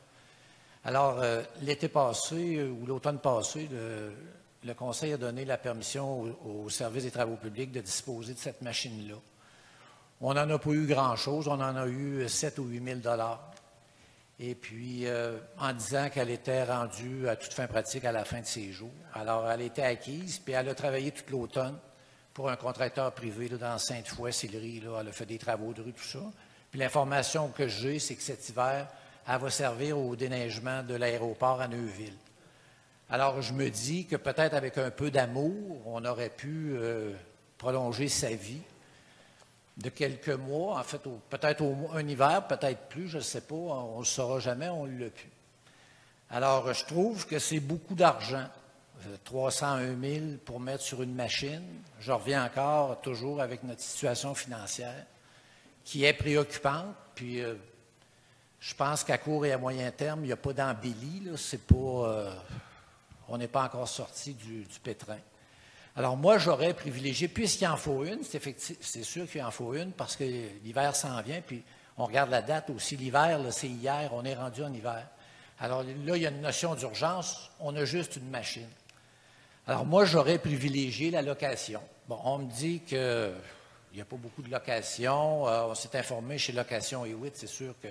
Speaker 5: Alors, l'été passé ou l'automne passé, le Conseil a donné la permission au service des travaux publics de disposer de cette machine-là. On n'en a pas eu grand-chose, on en a eu 7 ou 8 000 $. Et puis, en disant qu'elle était rendue à toute fin pratique à la fin de ses jours. Alors, elle était acquise, puis elle a travaillé toute l'automne pour un contracteur privé là, dans Sainte-Foy-Sillery. Là, elle a fait des travaux de rue, tout ça. Puis l'information que j'ai, c'est que cet hiver, elle va servir au déneigement de l'aéroport à Neuville. Alors, je me dis que peut-être avec un peu d'amour, on aurait pu prolonger sa vie de quelques mois, en fait, peut-être un hiver, peut-être plus, je ne sais pas, on ne le saura jamais, on ne l'a plus. Alors, je trouve que c'est beaucoup d'argent, 301 000 pour mettre sur une machine. Je reviens encore, toujours avec notre situation financière, qui est préoccupante, puis je pense qu'à court et à moyen terme, il n'y a pas d'embellie, là, c'est pas, on n'est pas encore sorti du pétrin. Alors moi, j'aurais privilégié, puisqu'il en faut une, c'est sûr qu'il en faut une, parce que l'hiver s'en vient, puis on regarde la date aussi, l'hiver, c'est hier, on est rendu en hiver. Alors là, il y a une notion d'urgence, on a juste une machine. Alors moi, j'aurais privilégié la location. Bon, on me dit qu'il n'y a pas beaucoup de locations, on s'est informé chez Location Hewitt, c'est sûr que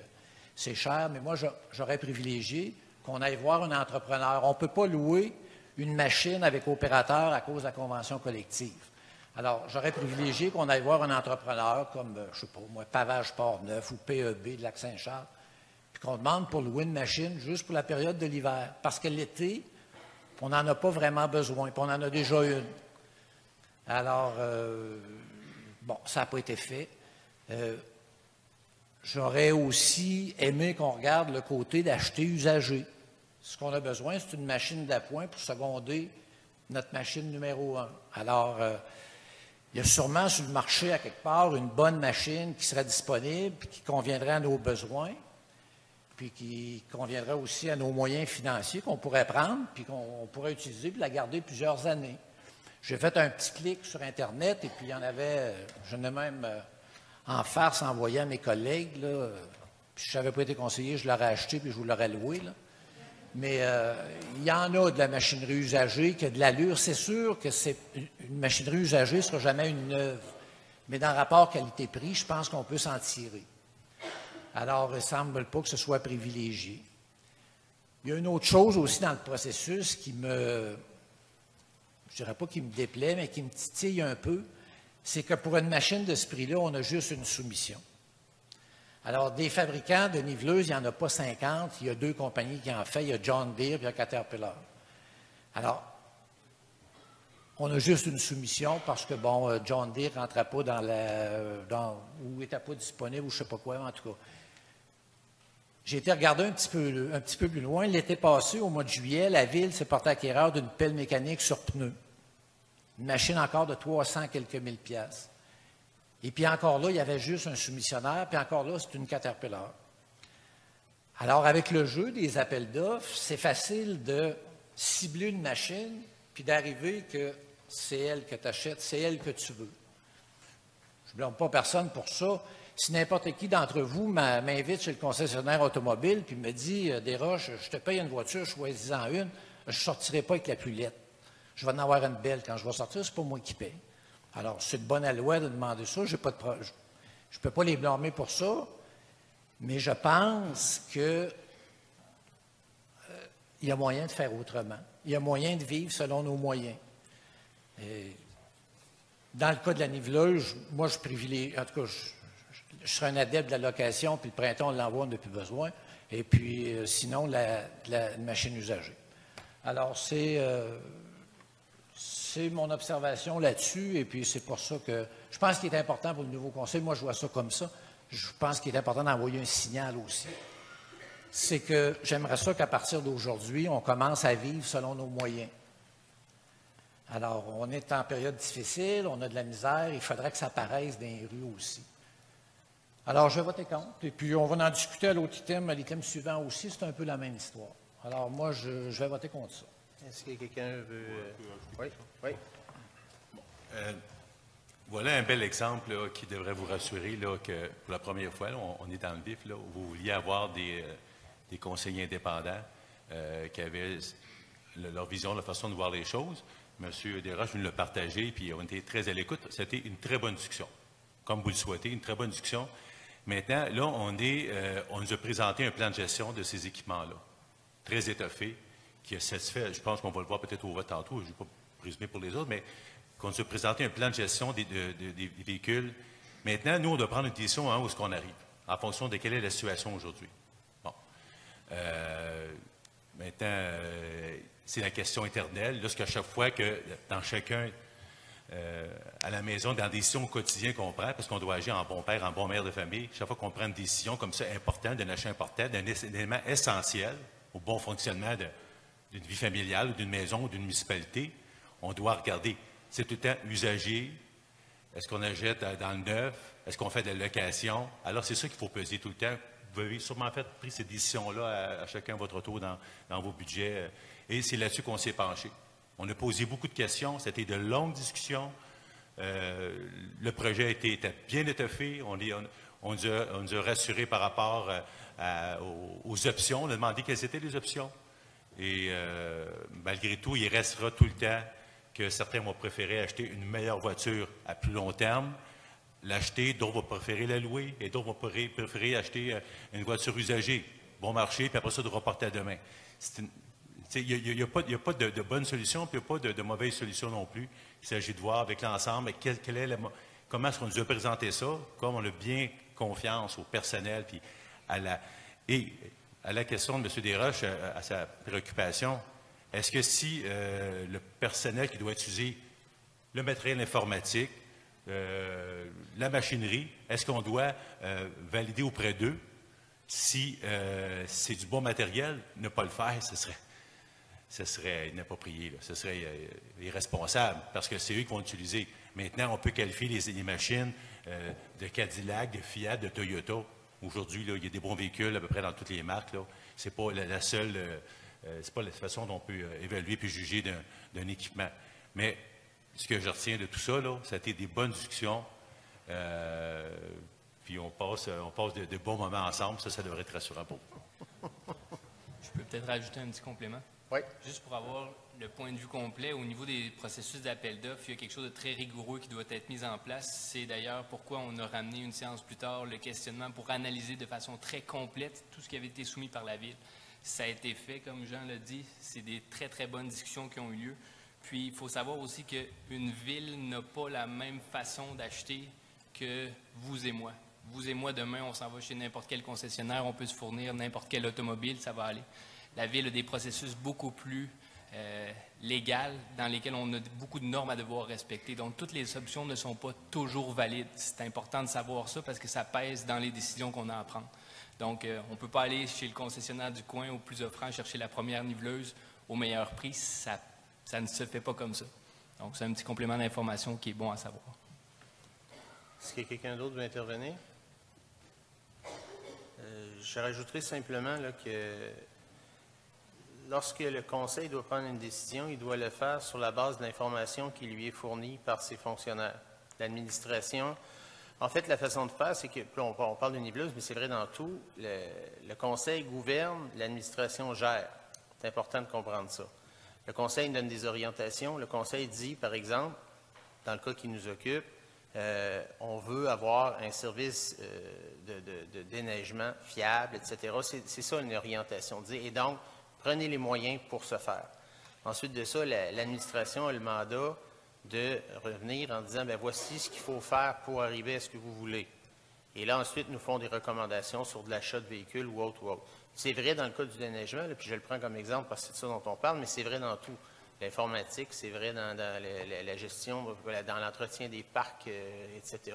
Speaker 5: c'est cher, mais moi, j'aurais privilégié qu'on aille voir un entrepreneur. On ne peut pas louer une machine avec opérateur à cause de la convention collective. Alors, j'aurais privilégié qu'on aille voir un entrepreneur comme, je ne sais pas, moi, Pavage Port-Neuf ou PEB de Lac-Saint-Charles, puis qu'on demande pour louer une machine juste pour la période de l'hiver. Parce que l'été, on n'en a pas vraiment besoin, puis on en a déjà une. Alors, bon, ça n'a pas été fait. J'aurais aussi aimé qu'on regarde le côté d'acheter usagé. Ce qu'on a besoin, c'est une machine d'appoint pour seconder notre machine numéro 1. Alors, il y a sûrement sur le marché, à quelque part, une bonne machine qui serait disponible, puis qui conviendrait à nos besoins, puis qui conviendrait aussi à nos moyens financiers qu'on pourrait prendre, puis qu'on pourrait utiliser, puis la garder plusieurs années. J'ai fait un petit clic sur Internet, et puis il y en avait, je n'ai même en farce envoyé à mes collègues, là, puis si je n'avais pas été conseiller, je l'aurais acheté, puis je vous l'aurais loué, là. Mais il y en a de la machinerie usagée qui a de l'allure. C'est sûr que une machinerie usagée ne sera jamais une neuve. Mais dans le rapport qualité-prix, je pense qu'on peut s'en tirer. Alors, il ne semble pas que ce soit privilégié. Il y a une autre chose aussi dans le processus qui je ne dirais pas qui me déplaît, mais qui me titille un peu, c'est que pour une machine de ce prix-là, on a juste une soumission. Alors, des fabricants de niveleuses, il n'y en a pas 50. Il y a 2 compagnies qui en font. Il y a John Deere et il y a Caterpillar. Alors, on a juste une soumission parce que, bon, John Deere ne rentrait pas ou n'était pas disponible ou je ne sais pas quoi, en tout cas. J'ai été regarder un petit peu plus loin. L'été passé, au mois de juillet, la Ville s'est portée acquéreur d'une pelle mécanique sur pneus. Une machine encore de 300 quelques mille piastres. Et puis encore là, il y avait juste un soumissionnaire, puis encore là, c'est une Caterpillar. Alors, avec le jeu des appels d'offres, c'est facile de cibler une machine, puis d'arriver que c'est elle que tu achètes, c'est elle que tu veux. Je ne blâme pas personne pour ça. Si n'importe qui d'entre vous m'invite chez le concessionnaire automobile, puis me dit « Desroches, je te paye une voiture, choisis-en une », je ne sortirai pas avec la plus laite. Je vais en avoir une belle. Quand je vais sortir, ce n'est pas moi qui paye. Alors, c'est de bonne loi de demander ça. Je ne peux pas les blâmer pour ça, mais je pense qu'il y a moyen de faire autrement. Il y a moyen de vivre selon nos moyens. Et dans le cas de la niveleuse, moi, je privilégie, en tout cas, je serais un adepte de la location, puis le printemps, on l'envoie, on n'a plus besoin. Et puis, sinon, la machine usagée. Alors, c'est mon observation là-dessus, et puis c'est pour ça que je pense qu'il est important pour le nouveau conseil, moi je vois ça comme ça, je pense qu'il est important d'envoyer un signal aussi. C'est que j'aimerais ça qu'à partir d'aujourd'hui, on commence à vivre selon nos moyens. Alors, on est en période difficile, on a de la misère, il faudrait que ça apparaisse dans les rues aussi. Alors, je vais voter contre, et puis on va en discuter à l'item suivant aussi, c'est un peu la même histoire. Alors, moi, je vais voter contre ça.
Speaker 1: Est-ce que quelqu'un veut... Oui, oui.
Speaker 6: Bon, voilà un bel exemple là, qui devrait vous rassurer là, que pour la première fois, là, on est dans le vif, là, où vous vouliez avoir des conseillers indépendants qui avaient leur vision, leur façon de voir les choses. M. Desroches nous l'a partagé, puis on était très à l'écoute. C'était une très bonne discussion. Comme vous le souhaitez, une très bonne discussion. Maintenant, là, on nous a présenté un plan de gestion de ces équipements-là, très étoffé, qui a satisfait, je pense qu'on va le voir peut-être au vote tantôt, je ne vais pas présumer pour les autres, mais qu'on nous a présenté un plan de gestion des véhicules. Maintenant, nous, on doit prendre une décision où est-ce qu'on arrive, en fonction de quelle est la situation aujourd'hui. Bon. Maintenant, c'est la question éternelle. Lorsqu'à chaque fois que, dans chacun, à la maison, dans des décisions quotidiennes qu'on prend, parce qu'on doit agir en bon père, en bon mère de famille, chaque fois qu'on prend une décision comme ça importante, d'un achat important, d'un élément essentiel au bon fonctionnement d'une vie familiale, ou d'une maison, ou d'une municipalité, on doit regarder. C'est tout le temps usager. Est-ce qu'on achète dans le neuf? Est-ce qu'on fait de la location? Alors, c'est ça qu'il faut peser tout le temps. Vous avez sûrement pris ces décisions-là à chacun votre tour dans vos budgets. Et c'est là-dessus qu'on s'est penché. On a posé beaucoup de questions. C'était de longues discussions. Le projet était bien étoffé. On nous a rassurés par rapport aux options. On a demandé quelles étaient les options. Et malgré tout, il restera tout le temps que certains vont préférer acheter une meilleure voiture à plus long terme, l'acheter, d'autres vont préférer la louer, et d'autres vont préférer acheter une voiture usagée, bon marché, puis après ça, de reporter à demain. Il n'y a pas de bonne solution, puis il n'y a pas de mauvaise solution non plus. Il s'agit de voir avec l'ensemble comment est-ce qu'on nous a présenté ça, comme on a bien confiance au personnel, puis à la question de M. Desroches, à sa préoccupation, est-ce que si le personnel qui doit utiliser le matériel informatique, la machinerie, est-ce qu'on doit valider auprès d'eux si c'est du bon matériel? Ne pas le faire, ce serait inapproprié, ce serait irresponsable, parce que c'est eux qui vont l'utiliser. Maintenant, on peut qualifier les machines de Cadillac, de Fiat, de Toyota. Aujourd'hui, il y a des bons véhicules à peu près dans toutes les marques. Ce n'est pas la seule, c'est pas la façon dont on peut évaluer puis juger d'un équipement. Mais ce que je retiens de tout ça, ça a été des bonnes discussions. Puis on passe de bons moments ensemble. Ça devrait être rassurant pour vous.
Speaker 7: Je peux peut-être rajouter un petit complément?
Speaker 1: Oui.
Speaker 7: Juste pour avoir le point de vue complet, au niveau des processus d'appel d'offres, il y a quelque chose de très rigoureux qui doit être mis en place. C'est d'ailleurs pourquoi on a ramené une séance plus tard le questionnement pour analyser de façon très complète tout ce qui avait été soumis par la Ville. Ça a été fait, comme Jean l'a dit, c'est des très, très bonnes discussions qui ont eu lieu. Puis, il faut savoir aussi qu'une ville n'a pas la même façon d'acheter que vous et moi. Vous et moi, demain, on s'en va chez n'importe quel concessionnaire, on peut se fournir n'importe quelle automobile, ça va aller. La ville a des processus beaucoup plus légales dans lesquelles on a beaucoup de normes à devoir respecter. Donc, toutes les options ne sont pas toujours valides. C'est important de savoir ça parce que ça pèse dans les décisions qu'on a à prendre. Donc, on ne peut pas aller chez le concessionnaire du coin au plus offrant chercher la première niveleuse au meilleur prix. Ça ne se fait pas comme ça. Donc, c'est un petit complément d'information qui est bon à savoir.
Speaker 1: Est-ce que quelqu'un d'autre veut intervenir? Je rajouterai simplement là, que lorsque le Conseil doit prendre une décision, il doit le faire sur la base de l'information qui lui est fournie par ses fonctionnaires. L'administration, en fait, la façon de faire, c'est que, on parle de niveleuse, mais c'est vrai dans tout, le Conseil gouverne, l'administration gère. C'est important de comprendre ça. Le Conseil donne des orientations. Le Conseil dit, par exemple, dans le cas qui nous occupe, on veut avoir un service de déneigement fiable, etc. C'est ça une orientation. Et donc, prenez les moyens pour ce faire. Ensuite de ça, l'administration a le mandat de revenir en disant, bien, voici ce qu'il faut faire pour arriver à ce que vous voulez. Et là, ensuite, nous font des recommandations sur de l'achat de véhicules ou autre ou autre. C'est vrai dans le cas du déneigement, là, puis je le prends comme exemple parce que c'est de ça dont on parle, mais c'est vrai dans tout. L'informatique, c'est vrai dans la gestion, dans l'entretien des parcs, etc.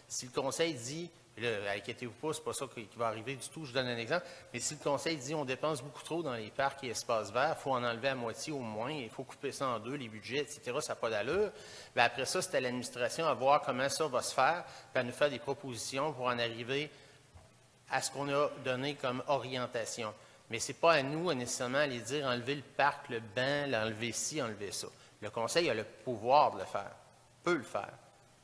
Speaker 1: Si le Conseil dit, là, inquiétez-vous pas, c'est pas ça qui va arriver du tout, je donne un exemple, mais si le Conseil dit on dépense beaucoup trop dans les parcs et espaces verts, il faut en enlever à moitié au moins, il faut couper ça en deux, les budgets, etc., ça n'a pas d'allure, bien, après ça, c'est à l'administration à voir comment ça va se faire, puis à nous faire des propositions pour en arriver à ce qu'on a donné comme orientation. Mais ce n'est pas à nous nécessairement aller dire enlever le parc, le banc, l'enlever ci, enlever ça. Le Conseil a le pouvoir de le faire, peut le faire,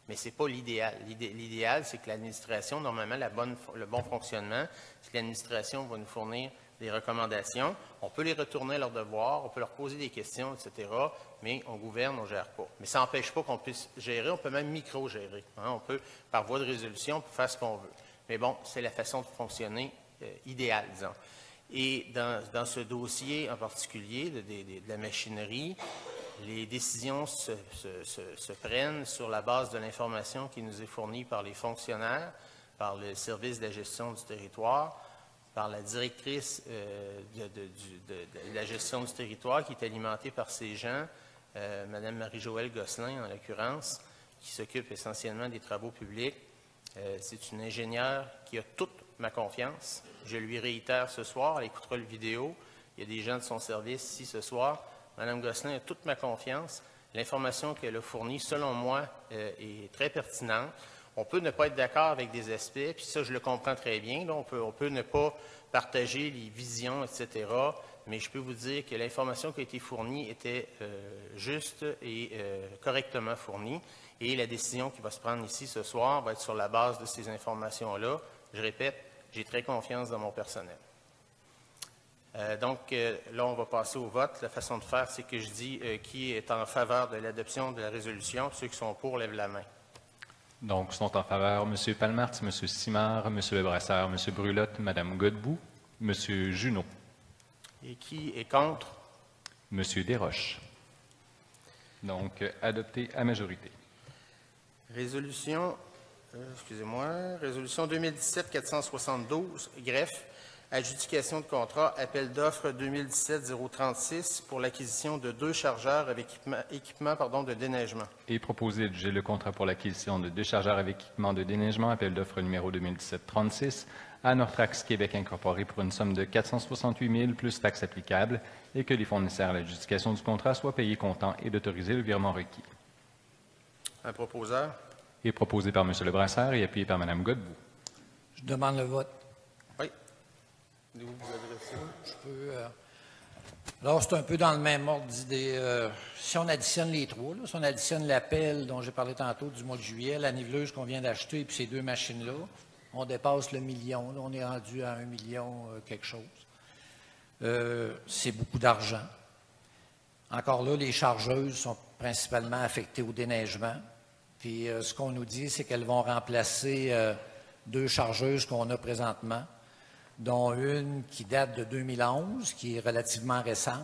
Speaker 1: mais ce n'est pas l'idéal. L'idéal, c'est que l'administration, normalement, le bon fonctionnement, c'est que l'administration va nous fournir des recommandations. On peut les retourner à leur devoir, on peut leur poser des questions, etc., mais on gouverne, on ne gère pas. Mais ça n'empêche pas qu'on puisse gérer, on peut même micro-gérer. Hein? On peut, par voie de résolution, on peut faire ce qu'on veut. Mais bon, c'est la façon de fonctionner idéale, disons. Et dans ce dossier en particulier de la machinerie, les décisions se prennent sur la base de l'information qui nous est fournie par les fonctionnaires, par le service de la gestion du territoire, par la directrice de la gestion du territoire qui est alimentée par ces gens, Mme Marie-Joëlle Gosselin en l'occurrence, qui s'occupe essentiellement des travaux publics. C'est une ingénieure qui a toute ma confiance. Je lui réitère ce soir, elle écoutera le vidéo. Il y a des gens de son service ici ce soir. Mme Gosselin a toute ma confiance. L'information qu'elle a fournie, selon moi, est très pertinente. On peut ne pas être d'accord avec des aspects, puis ça, je le comprends très bien. Là, on peut ne pas partager les visions, etc., mais je peux vous dire que l'information qui a été fournie était juste et correctement fournie. Et la décision qui va se prendre ici ce soir va être sur la base de ces informations-là. Je répète, j'ai très confiance dans mon personnel. Donc, là, on va passer au vote. La façon de faire, c'est que je dis qui est en faveur de l'adoption de la résolution. Ceux qui sont pour, lèvent la main.
Speaker 2: Donc, sont en faveur M. Palmartz, M. Simard, M. Lebrasseur, M. Brulotte, Mme Godbout, M. Junot.
Speaker 1: Et qui est contre?
Speaker 2: M. Desroches. Donc, adopté à majorité.
Speaker 1: Résolution, résolution 2017-472, greffe, adjudication de contrat, appel d'offres 2017-036 pour l'acquisition de 2 chargeurs avec équipement de déneigement.
Speaker 2: Et proposer d'adjuger le contrat pour l'acquisition de 2 chargeurs avec équipement de déneigement, appel d'offres numéro 2017-36, à Nortrax Québec Incorporé pour une somme de 468 000 plus taxes applicables et que les fonds nécessaires à l'adjudication du contrat soient payés comptant et d'autoriser le virement requis.
Speaker 1: Un proposeur.
Speaker 2: Et proposé par M. Lebrasseur et appuyé par Mme Godbout.
Speaker 5: Je demande le vote.
Speaker 1: Oui. D'où vous adressez?
Speaker 5: Je peux. Alors, c'est un peu dans le même ordre d'idée. Si on additionne les trois, là, si on additionne l'appel dont j'ai parlé tantôt du mois de juillet, la niveleuse qu'on vient d'acheter et puis ces 2 machines-là, on dépasse le million. Là, on est rendu à 1 million quelque chose. C'est beaucoup d'argent. Encore là, les chargeuses sont principalement affectées au déneigement. Puis ce qu'on nous dit, c'est qu'elles vont remplacer 2 chargeuses qu'on a présentement, dont une qui date de 2011, qui est relativement récente.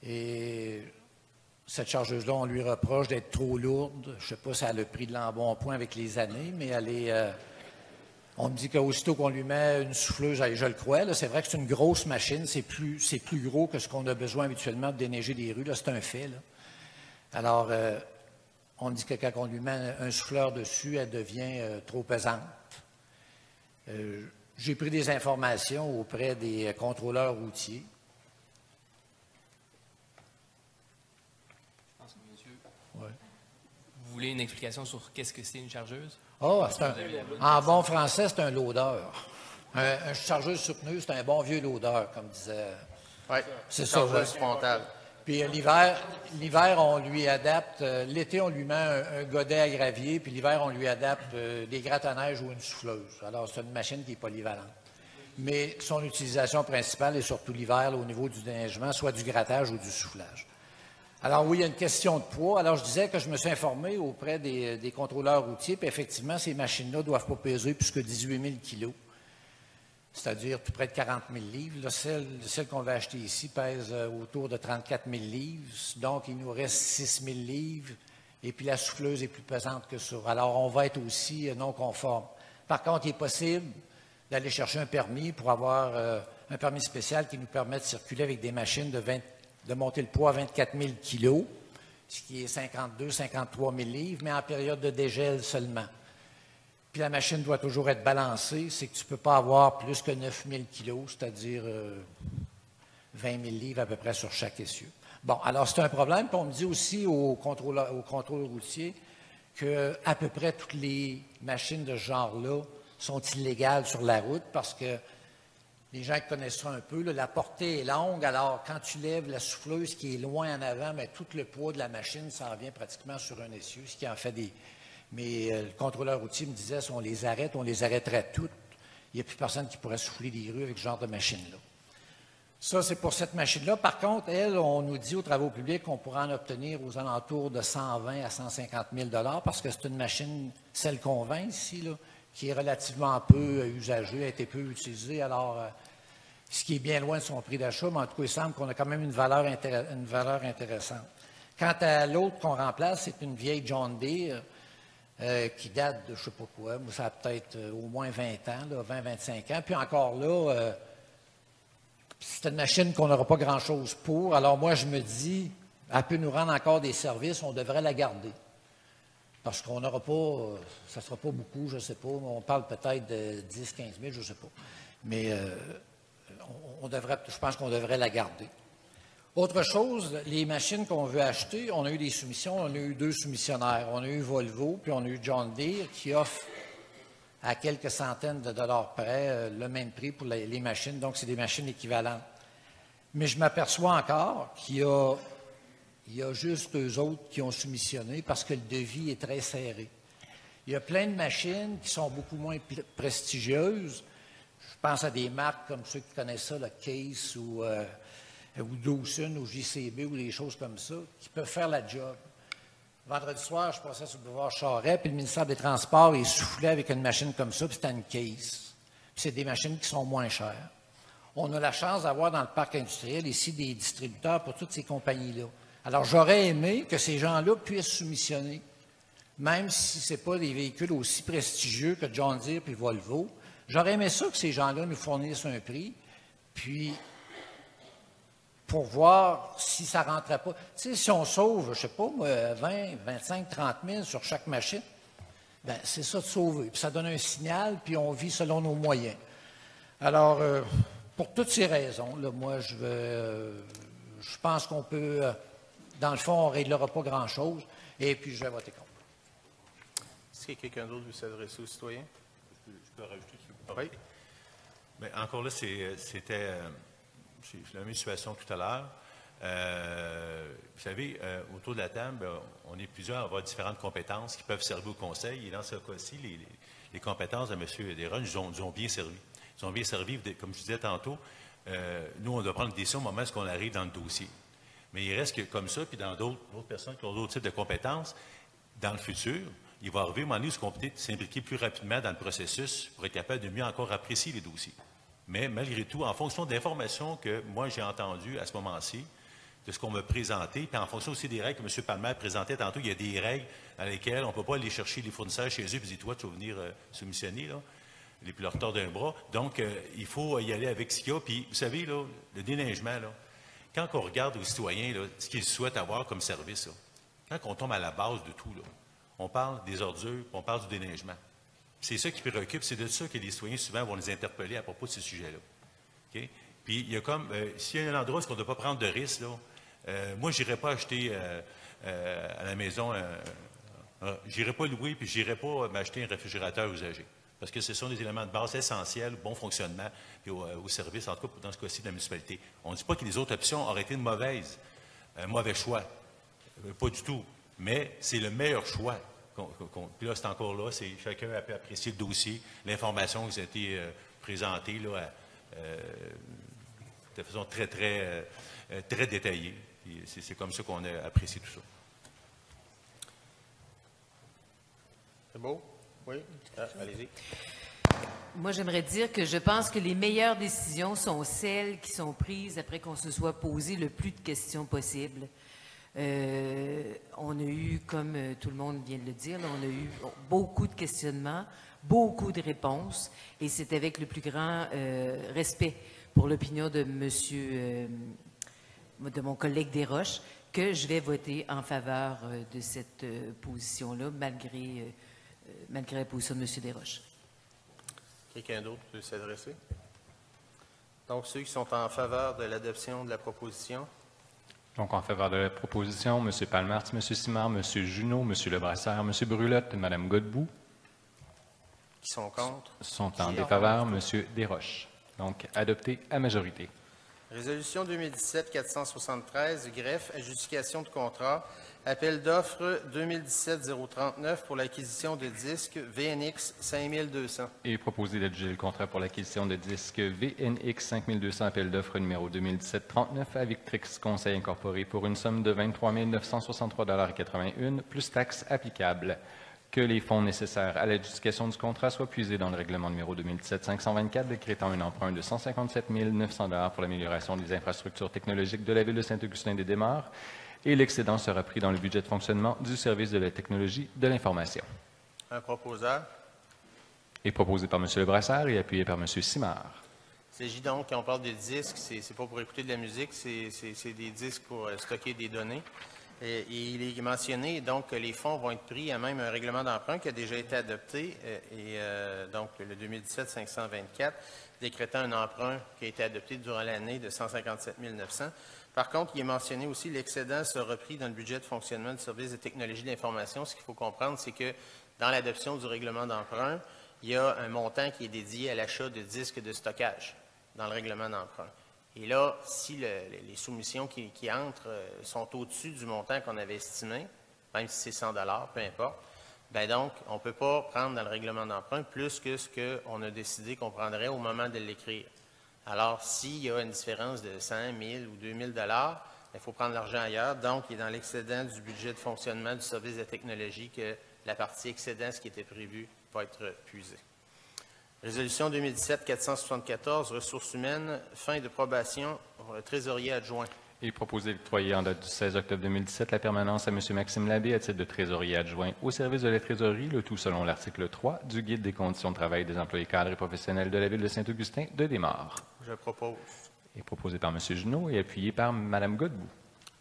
Speaker 5: Et cette chargeuse-là, on lui reproche d'être trop lourde. Je ne sais pas si elle a pris de l'embonpoint avec les années, mais elle est On me dit qu'aussitôt qu'on lui met une souffleuse, je le crois, là, c'est vrai que c'est une grosse machine, c'est plus gros que ce qu'on a besoin habituellement de déneiger des rues, là, c'est un fait. Là. Alors, on me dit que quand on lui met un souffleur dessus, elle devient trop pesante. J'ai pris des informations auprès des contrôleurs routiers.
Speaker 7: Je pense que monsieur, vous voulez une explication sur qu'est-ce que c'est une chargeuse?
Speaker 5: En bon français, c'est un loader. Un chargeuse sur pneu, c'est un bon vieux loader, comme disait.
Speaker 1: Oui,
Speaker 5: c'est ça.
Speaker 1: chargeuse frontale.
Speaker 5: Puis l'hiver, on lui adapte. L'été, on lui met un godet à gravier, puis l'hiver, on lui adapte des gratte-à-neige ou une souffleuse. Alors, c'est une machine qui est polyvalente. Mais son utilisation principale est surtout l'hiver, au niveau du déneigement, soit du grattage ou du soufflage. Alors oui, il y a une question de poids. Alors je disais que je me suis informé auprès des contrôleurs routiers, puis effectivement, ces machines-là ne doivent pas peser plus que 18 000 kilos, c'est-à-dire tout près de 40 000 livres. Là, celle qu'on va acheter ici pèse autour de 34 000 livres, donc il nous reste 6 000 livres, et puis la souffleuse est plus pesante que ça. Alors on va être aussi non conforme. Par contre, il est possible d'aller chercher un permis pour avoir un permis spécial qui nous permet de circuler avec des machines de monter le poids à 24 000 kilos, ce qui est 52 53 000 livres, mais en période de dégel seulement. Puis la machine doit toujours être balancée, c'est que tu ne peux pas avoir plus que 9 000 kilos, c'est-à-dire 20 000 livres à peu près sur chaque essieu. Bon, alors c'est un problème. Puis on me dit aussi au contrôle routier qu'à peu près toutes les machines de ce genre-là sont illégales sur la route parce que les gens qui connaissent ça un peu, là, la portée est longue, alors quand tu lèves la souffleuse qui est loin en avant, mais tout le poids de la machine s'en vient pratiquement sur un essieu, ce qui en fait des... Mais le contrôleur routier me disait, si on les arrête, on les arrêterait toutes. Il n'y a plus personne qui pourrait souffler des rues avec ce genre de machine-là. Ça, c'est pour cette machine-là. Par contre, elle, on nous dit aux travaux publics qu'on pourra en obtenir aux alentours de 120 à 150 000 $ parce que c'est une machine, celle qu'on vend ici, là, qui est relativement peu usagée, a été peu utilisée. Alors, ce qui est bien loin de son prix d'achat, mais en tout cas, il semble qu'on a quand même une valeur intéressante. Quant à l'autre qu'on remplace, c'est une vieille John Deere qui date de je ne sais pas quoi, mais ça a peut-être au moins 20 ans, 20-25 ans. Puis encore là, c'est une machine qu'on n'aura pas grand-chose pour. Alors moi, je me dis, elle peut nous rendre encore des services, on devrait la garder. Parce qu'on n'aura pas, ça ne sera pas beaucoup, je ne sais pas, on parle peut-être de 10-15 000, je ne sais pas. Mais je pense qu'on devrait la garder. Autre chose, les machines qu'on veut acheter, on a eu des soumissions, on a eu 2 soumissionnaires. On a eu Volvo, puis on a eu John Deere qui offrent à quelques centaines de dollars près le même prix pour les machines. Donc, c'est des machines équivalentes. Mais je m'aperçois encore qu'il y a juste eux autres qui ont soumissionné parce que le devis est très serré. Il y a plein de machines qui sont beaucoup moins prestigieuses. Je pense à des marques comme ceux qui connaissent ça, le Case ou Dawson ou JCB ou des choses comme ça, qui peuvent faire la job. Vendredi soir, je passais sur le boulevard Charest, puis le ministère des Transports, il soufflait avec une machine comme ça, puis c'était une Case. Puis c'est des machines qui sont moins chères. On a la chance d'avoir dans le parc industriel ici des distributeurs pour toutes ces compagnies-là. Alors, j'aurais aimé que ces gens-là puissent soumissionner, même si ce n'est pas des véhicules aussi prestigieux que John Deere et Volvo. J'aurais aimé ça que ces gens-là nous fournissent un prix, puis pour voir si ça ne rentrait pas. Tu sais, si on sauve, je ne sais pas, 20, 25, 30 000 sur chaque machine, bien, c'est ça de sauver. Puis ça donne un signal, puis on vit selon nos moyens. Alors, pour toutes ces raisons, là, moi, je pense qu'on peut, dans le fond, on ne réglera pas grand-chose, et puis je vais voter contre.
Speaker 1: Est-ce que quelqu'un d'autre veut s'adresser aux citoyens?
Speaker 6: Je peux rajouter dessus.
Speaker 1: Oui.
Speaker 6: Mais encore là, c'était la même situation tout à l'heure. Vous savez, autour de la table, on est plusieurs à avoir différentes compétences qui peuvent servir au conseil. Et dans ce cas-ci, les compétences de M. Desron nous ont bien servi. Ils ont bien servi, comme je disais tantôt, nous, on doit prendre une décision au moment où on arrive dans le dossier. Mais il reste que comme ça, puis dans d'autres personnes qui ont d'autres types de compétences, dans le futur, il va arriver un moment donné où on peut peut-être s'impliquer plus rapidement dans le processus pour être capable de mieux encore apprécier les dossiers. Mais malgré tout, en fonction de l'information que moi j'ai entendue à ce moment-ci, de ce qu'on m'a présenté, puis en fonction aussi des règles que M. Palmer présentait tantôt, il y a des règles dans lesquelles on ne peut pas aller chercher les fournisseurs chez eux et dire, toi, tu vas venir soumissionner. Là. leur tordre un bras. Donc, il faut y aller avec ce qu'il y a. Puis, vous savez, là, le déneigement, là, quand on regarde aux citoyens là, ce qu'ils souhaitent avoir comme service, là, quand on tombe à la base de tout, là, on parle des ordures, on parle du déneigement. C'est ça qui préoccupe, c'est de ça que les citoyens souvent vont nous interpeller à propos de ce sujet-là. Okay? Puis, il y a comme, s'il y a un endroit où on ne doit pas prendre de risques, là, moi, je n'irai pas acheter à la maison, je n'irai pas louer, puis je n'irai pas m'acheter un réfrigérateur usagé. Parce que ce sont des éléments de base essentiels, bon fonctionnement, puis au service, en tout cas dans ce cas-ci de la municipalité. On ne dit pas que les autres options auraient été de mauvaises, mauvais choix. Pas du tout. Mais c'est le meilleur choix. Puis là, c'est encore là, chacun a pu apprécier le dossier, l'information qui a été présentée là, de façon très, très, très détaillée. C'est comme ça qu'on a apprécié tout ça.
Speaker 1: C'est beau? Oui? Allez-y.
Speaker 8: Moi, j'aimerais dire que je pense que les meilleures décisions sont celles qui sont prises après qu'on se soit posé le plus de questions possible. On a eu, comme tout le monde vient de le dire, on a eu beaucoup de questionnements, beaucoup de réponses, et c'est avec le plus grand respect pour l'opinion de de mon collègue Desroches que je vais voter en faveur de cette position-là, malgré la position de M. Desroches.
Speaker 1: Quelqu'un d'autre peut s'adresser? Donc, ceux qui sont en faveur de l'adoption de la proposition.
Speaker 2: Donc, en faveur de la proposition, M. Palmarts, M. Simard, M. Junot, M. Lebrasseur, M. Brulotte, Mme Godbout.
Speaker 1: Qui sont contre?
Speaker 2: Sont en défaveur, M. Desroches. Donc, adopté à majorité.
Speaker 1: Résolution 2017-473 du greffe, adjudication de contrat, appel d'offres 2017-039 pour l'acquisition de disques VNX 5200.
Speaker 2: Et proposé d'adjuger le contrat pour l'acquisition de disques VNX 5200, appel d'offres numéro 2017-39 à Victrix Conseil Incorporé pour une somme de 23 963,81 plus taxes applicables. Que les fonds nécessaires à l'adjudication du contrat soient puisés dans le règlement numéro 2017-524 décrétant un emprunt de 157 900 $ pour l'amélioration des infrastructures technologiques de la ville de Saint-Augustin-des-Démarres et l'excédent sera pris dans le budget de fonctionnement du service de la technologie de l'information.
Speaker 1: Un proposeur.
Speaker 2: Et proposé par M. Lebrasseur et appuyé par M. Simard.
Speaker 1: Il s'agit donc, quand on parle de disques, c'est pas pour écouter de la musique, c'est des disques pour stocker des données. Et il est mentionné donc que les fonds vont être pris à même un règlement d'emprunt qui a déjà été adopté, donc le 2017-524, décrétant un emprunt qui a été adopté durant l'année de 157 900. Par contre, il est mentionné aussi l'excédent sera repris dans le budget de fonctionnement du service de technologie de l'information. Ce qu'il faut comprendre, c'est que dans l'adoption du règlement d'emprunt, il y a un montant qui est dédié à l'achat de disques de stockage dans le règlement d'emprunt. Et là, si les soumissions qui entrent sont au-dessus du montant qu'on avait estimé, même si c'est 100 $, peu importe, bien donc, on ne peut pas prendre dans le règlement d'emprunt plus que ce qu'on a décidé qu'on prendrait au moment de l'écrire. Alors, s'il y a une différence de 100 000 ou 2 000 $, il faut prendre l'argent ailleurs. Donc, il est dans l'excédent du budget de fonctionnement du service de technologie que la partie excédent, ce qui était prévu, va être puisée. Résolution 2017-474, ressources humaines, fin de probation, trésorier adjoint.
Speaker 2: Et proposé d'octroyer en date du 16 octobre 2017 la permanence à M. Maxime Labbé à titre de trésorier adjoint au service de la trésorerie, le tout selon l'article 3 du Guide des conditions de travail des employés cadres et professionnels de la ville de Saint-Augustin de Démarres.
Speaker 1: Je propose.
Speaker 2: Et proposé par M. Junot et appuyé par Mme Godbout.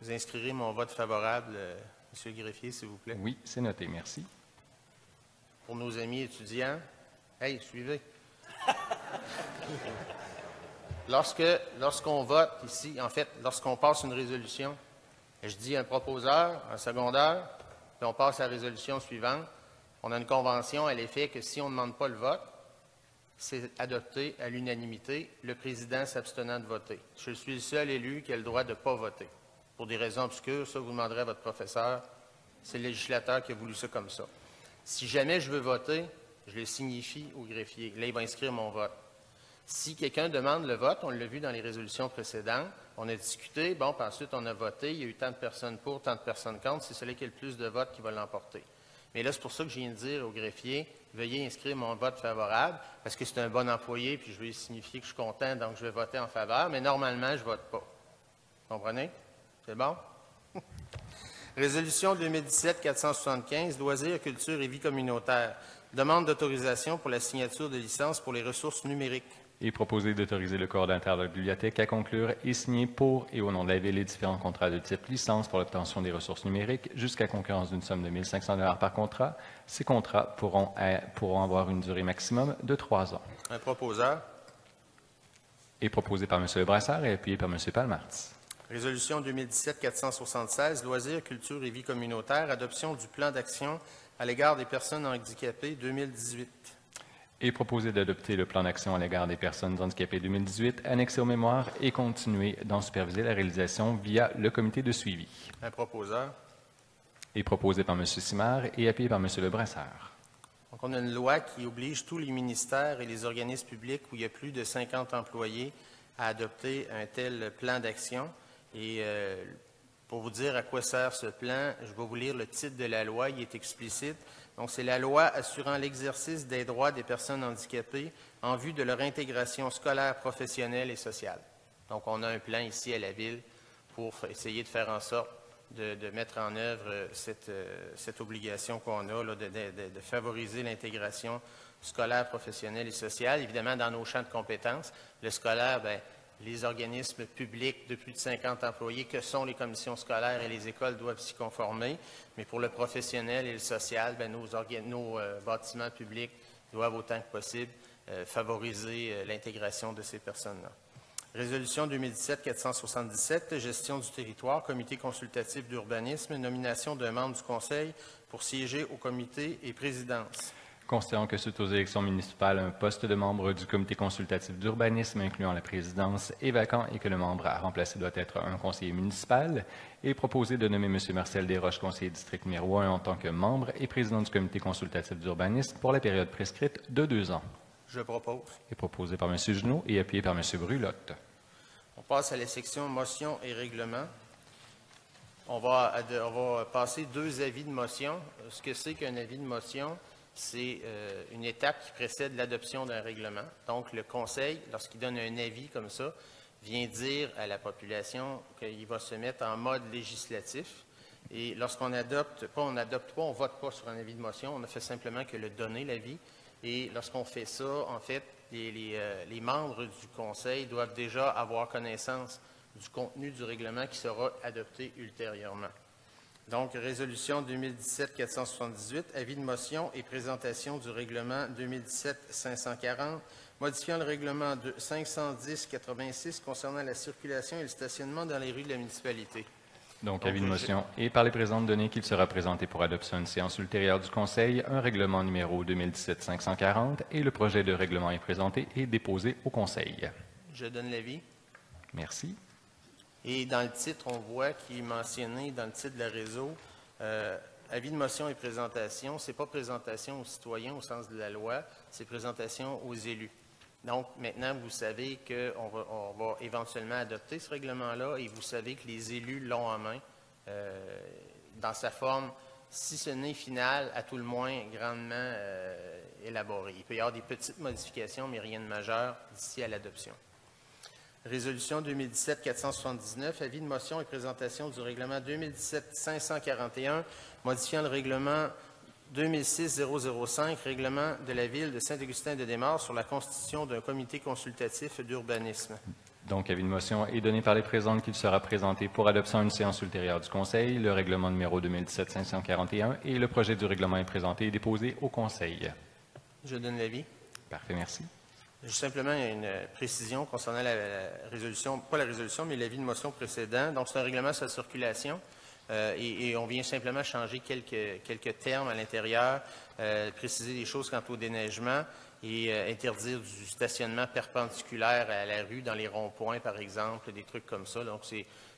Speaker 1: Vous inscrirez mon vote favorable, M. le greffier, s'il vous plaît.
Speaker 2: Oui, c'est noté. Merci.
Speaker 1: Pour nos amis étudiants, hey, suivez. Lorsqu'on vote ici, en fait, lorsqu'on passe une résolution, je dis un proposeur, un secondeur, puis on passe à la résolution suivante, on a une convention à l'effet que si on ne demande pas le vote, c'est adopté à l'unanimité, le président s'abstenant de voter. Je suis le seul élu qui a le droit de ne pas voter. Pour des raisons obscures, ça, vous demanderez à votre professeur, c'est le législateur qui a voulu ça comme ça. Si jamais je veux voter, je le signifie au greffier. Là, il va inscrire mon vote. Si quelqu'un demande le vote, on l'a vu dans les résolutions précédentes, on a discuté, bon, puis ensuite on a voté, il y a eu tant de personnes pour, tant de personnes contre, c'est celui qui a le plus de votes qui va l'emporter. Mais là, c'est pour ça que je viens de dire au greffier, veuillez inscrire mon vote favorable, parce que c'est un bon employé, puis je veux signifier que je suis content, donc je vais voter en faveur, mais normalement, je ne vote pas. Vous comprenez? C'est bon? Résolution 2017-475, loisirs, culture et vie communautaire. Demande d'autorisation pour la signature de licence pour les ressources numériques.
Speaker 2: Et proposer d'autoriser le coordonnateur de la bibliothèque à conclure et signer pour et au nom de la Ville les différents contrats de type licence pour l'obtention des ressources numériques jusqu'à concurrence d'une somme de 1 500 $ par contrat. Ces contrats pourront avoir une durée maximum de 3 ans.
Speaker 1: Un proposeur.
Speaker 2: Et proposé par M. Lebrasseur et appuyé par M. Palmartz.
Speaker 1: Résolution 2017-476, Loisirs, culture et vie communautaire, adoption du plan d'action à l'égard des personnes handicapées 2018.
Speaker 2: Et proposer d'adopter le plan d'action à l'égard des personnes handicapées 2018, annexé aux mémoires et continuer d'en superviser la réalisation via le comité de suivi.
Speaker 1: Un proposeur.
Speaker 2: Et proposé par M. Simard et appuyé par M. Lebrasseur.
Speaker 1: Donc, on a une loi qui oblige tous les ministères et les organismes publics où il y a plus de 50 employés à adopter un tel plan d'action. Et pour vous dire à quoi sert ce plan, je vais vous lire le titre de la loi, il est explicite. Donc, c'est la loi assurant l'exercice des droits des personnes handicapées en vue de leur intégration scolaire, professionnelle et sociale. Donc, on a un plan ici à la Ville pour essayer de faire en sorte de mettre en œuvre cette obligation qu'on a là, de favoriser l'intégration scolaire, professionnelle et sociale. Évidemment, dans nos champs de compétences, le scolaire, bien, les organismes publics de plus de 50 employés, que sont les commissions scolaires et les écoles, doivent s'y conformer. Mais pour le professionnel et le social, bien, nos bâtiments publics doivent autant que possible favoriser l'intégration de ces personnes-là. Résolution 2017-477, gestion du territoire, comité consultatif d'urbanisme, nomination d'un membre du Conseil pour siéger au comité et présidence.
Speaker 2: Considérant que suite aux élections municipales, un poste de membre du comité consultatif d'urbanisme, incluant la présidence, est vacant et que le membre à remplacer doit être un conseiller municipal, est proposé de nommer M. Marcel Desroches, conseiller district numéro 1, en tant que membre et président du comité consultatif d'urbanisme pour la période prescrite de 2 ans.
Speaker 1: Je propose.
Speaker 2: Est proposé par M. Junot et appuyé par M. Brulotte.
Speaker 1: On passe à la section motion et règlement. On va passer 2 avis de motion. Ce que c'est qu'un avis de motion, c'est une étape qui précède l'adoption d'un règlement. Donc, le Conseil, lorsqu'il donne un avis comme ça, vient dire à la population qu'il va se mettre en mode législatif. Et lorsqu'on adopte pas, on vote pas sur un avis de motion, on ne fait simplement que le donner, l'avis. Et lorsqu'on fait ça, en fait, les membres du Conseil doivent déjà avoir connaissance du contenu du règlement qui sera adopté ultérieurement. Donc, résolution 2017-478, avis de motion et présentation du règlement 2017-540, modifiant le règlement 510-86 concernant la circulation et le stationnement dans les rues de la municipalité.
Speaker 2: Donc, avis de motion et par les présentes données qu'il sera présenté pour adoption à une séance ultérieure du Conseil, un règlement numéro 2017-540 et le projet de règlement est présenté et déposé au Conseil.
Speaker 1: Je donne l'avis.
Speaker 2: Merci.
Speaker 1: Et dans le titre, on voit qu'il est mentionné dans le titre de la réseau, avis de motion et présentation. Ce n'est pas présentation aux citoyens au sens de la loi, c'est présentation aux élus. Donc, maintenant, vous savez qu'on va éventuellement adopter ce règlement-là et vous savez que les élus l'ont en main dans sa forme, si ce n'est finale, à tout le moins grandement élaborée. Il peut y avoir des petites modifications, mais rien de majeur d'ici à l'adoption. Résolution 2017-479, avis de motion et présentation du règlement 2017-541, modifiant le règlement 2006-005, règlement de la Ville de Saint-Augustin-de-Desmaures sur la constitution d'un comité consultatif d'urbanisme.
Speaker 2: Donc, avis de motion est donné par les présentes qu'il sera présenté pour adoption à une séance ultérieure du Conseil. Le règlement numéro 2017-541 et le projet du règlement est présenté et déposé au Conseil.
Speaker 1: Je donne l'avis.
Speaker 2: Parfait, merci.
Speaker 1: Juste simplement une précision concernant la résolution, pas la résolution, mais l'avis de motion précédent. Donc, c'est un règlement sur la circulation et on vient simplement changer quelques termes à l'intérieur, préciser des choses quant au déneigement et interdire du stationnement perpendiculaire à la rue, dans les ronds-points, par exemple, des trucs comme ça. Donc,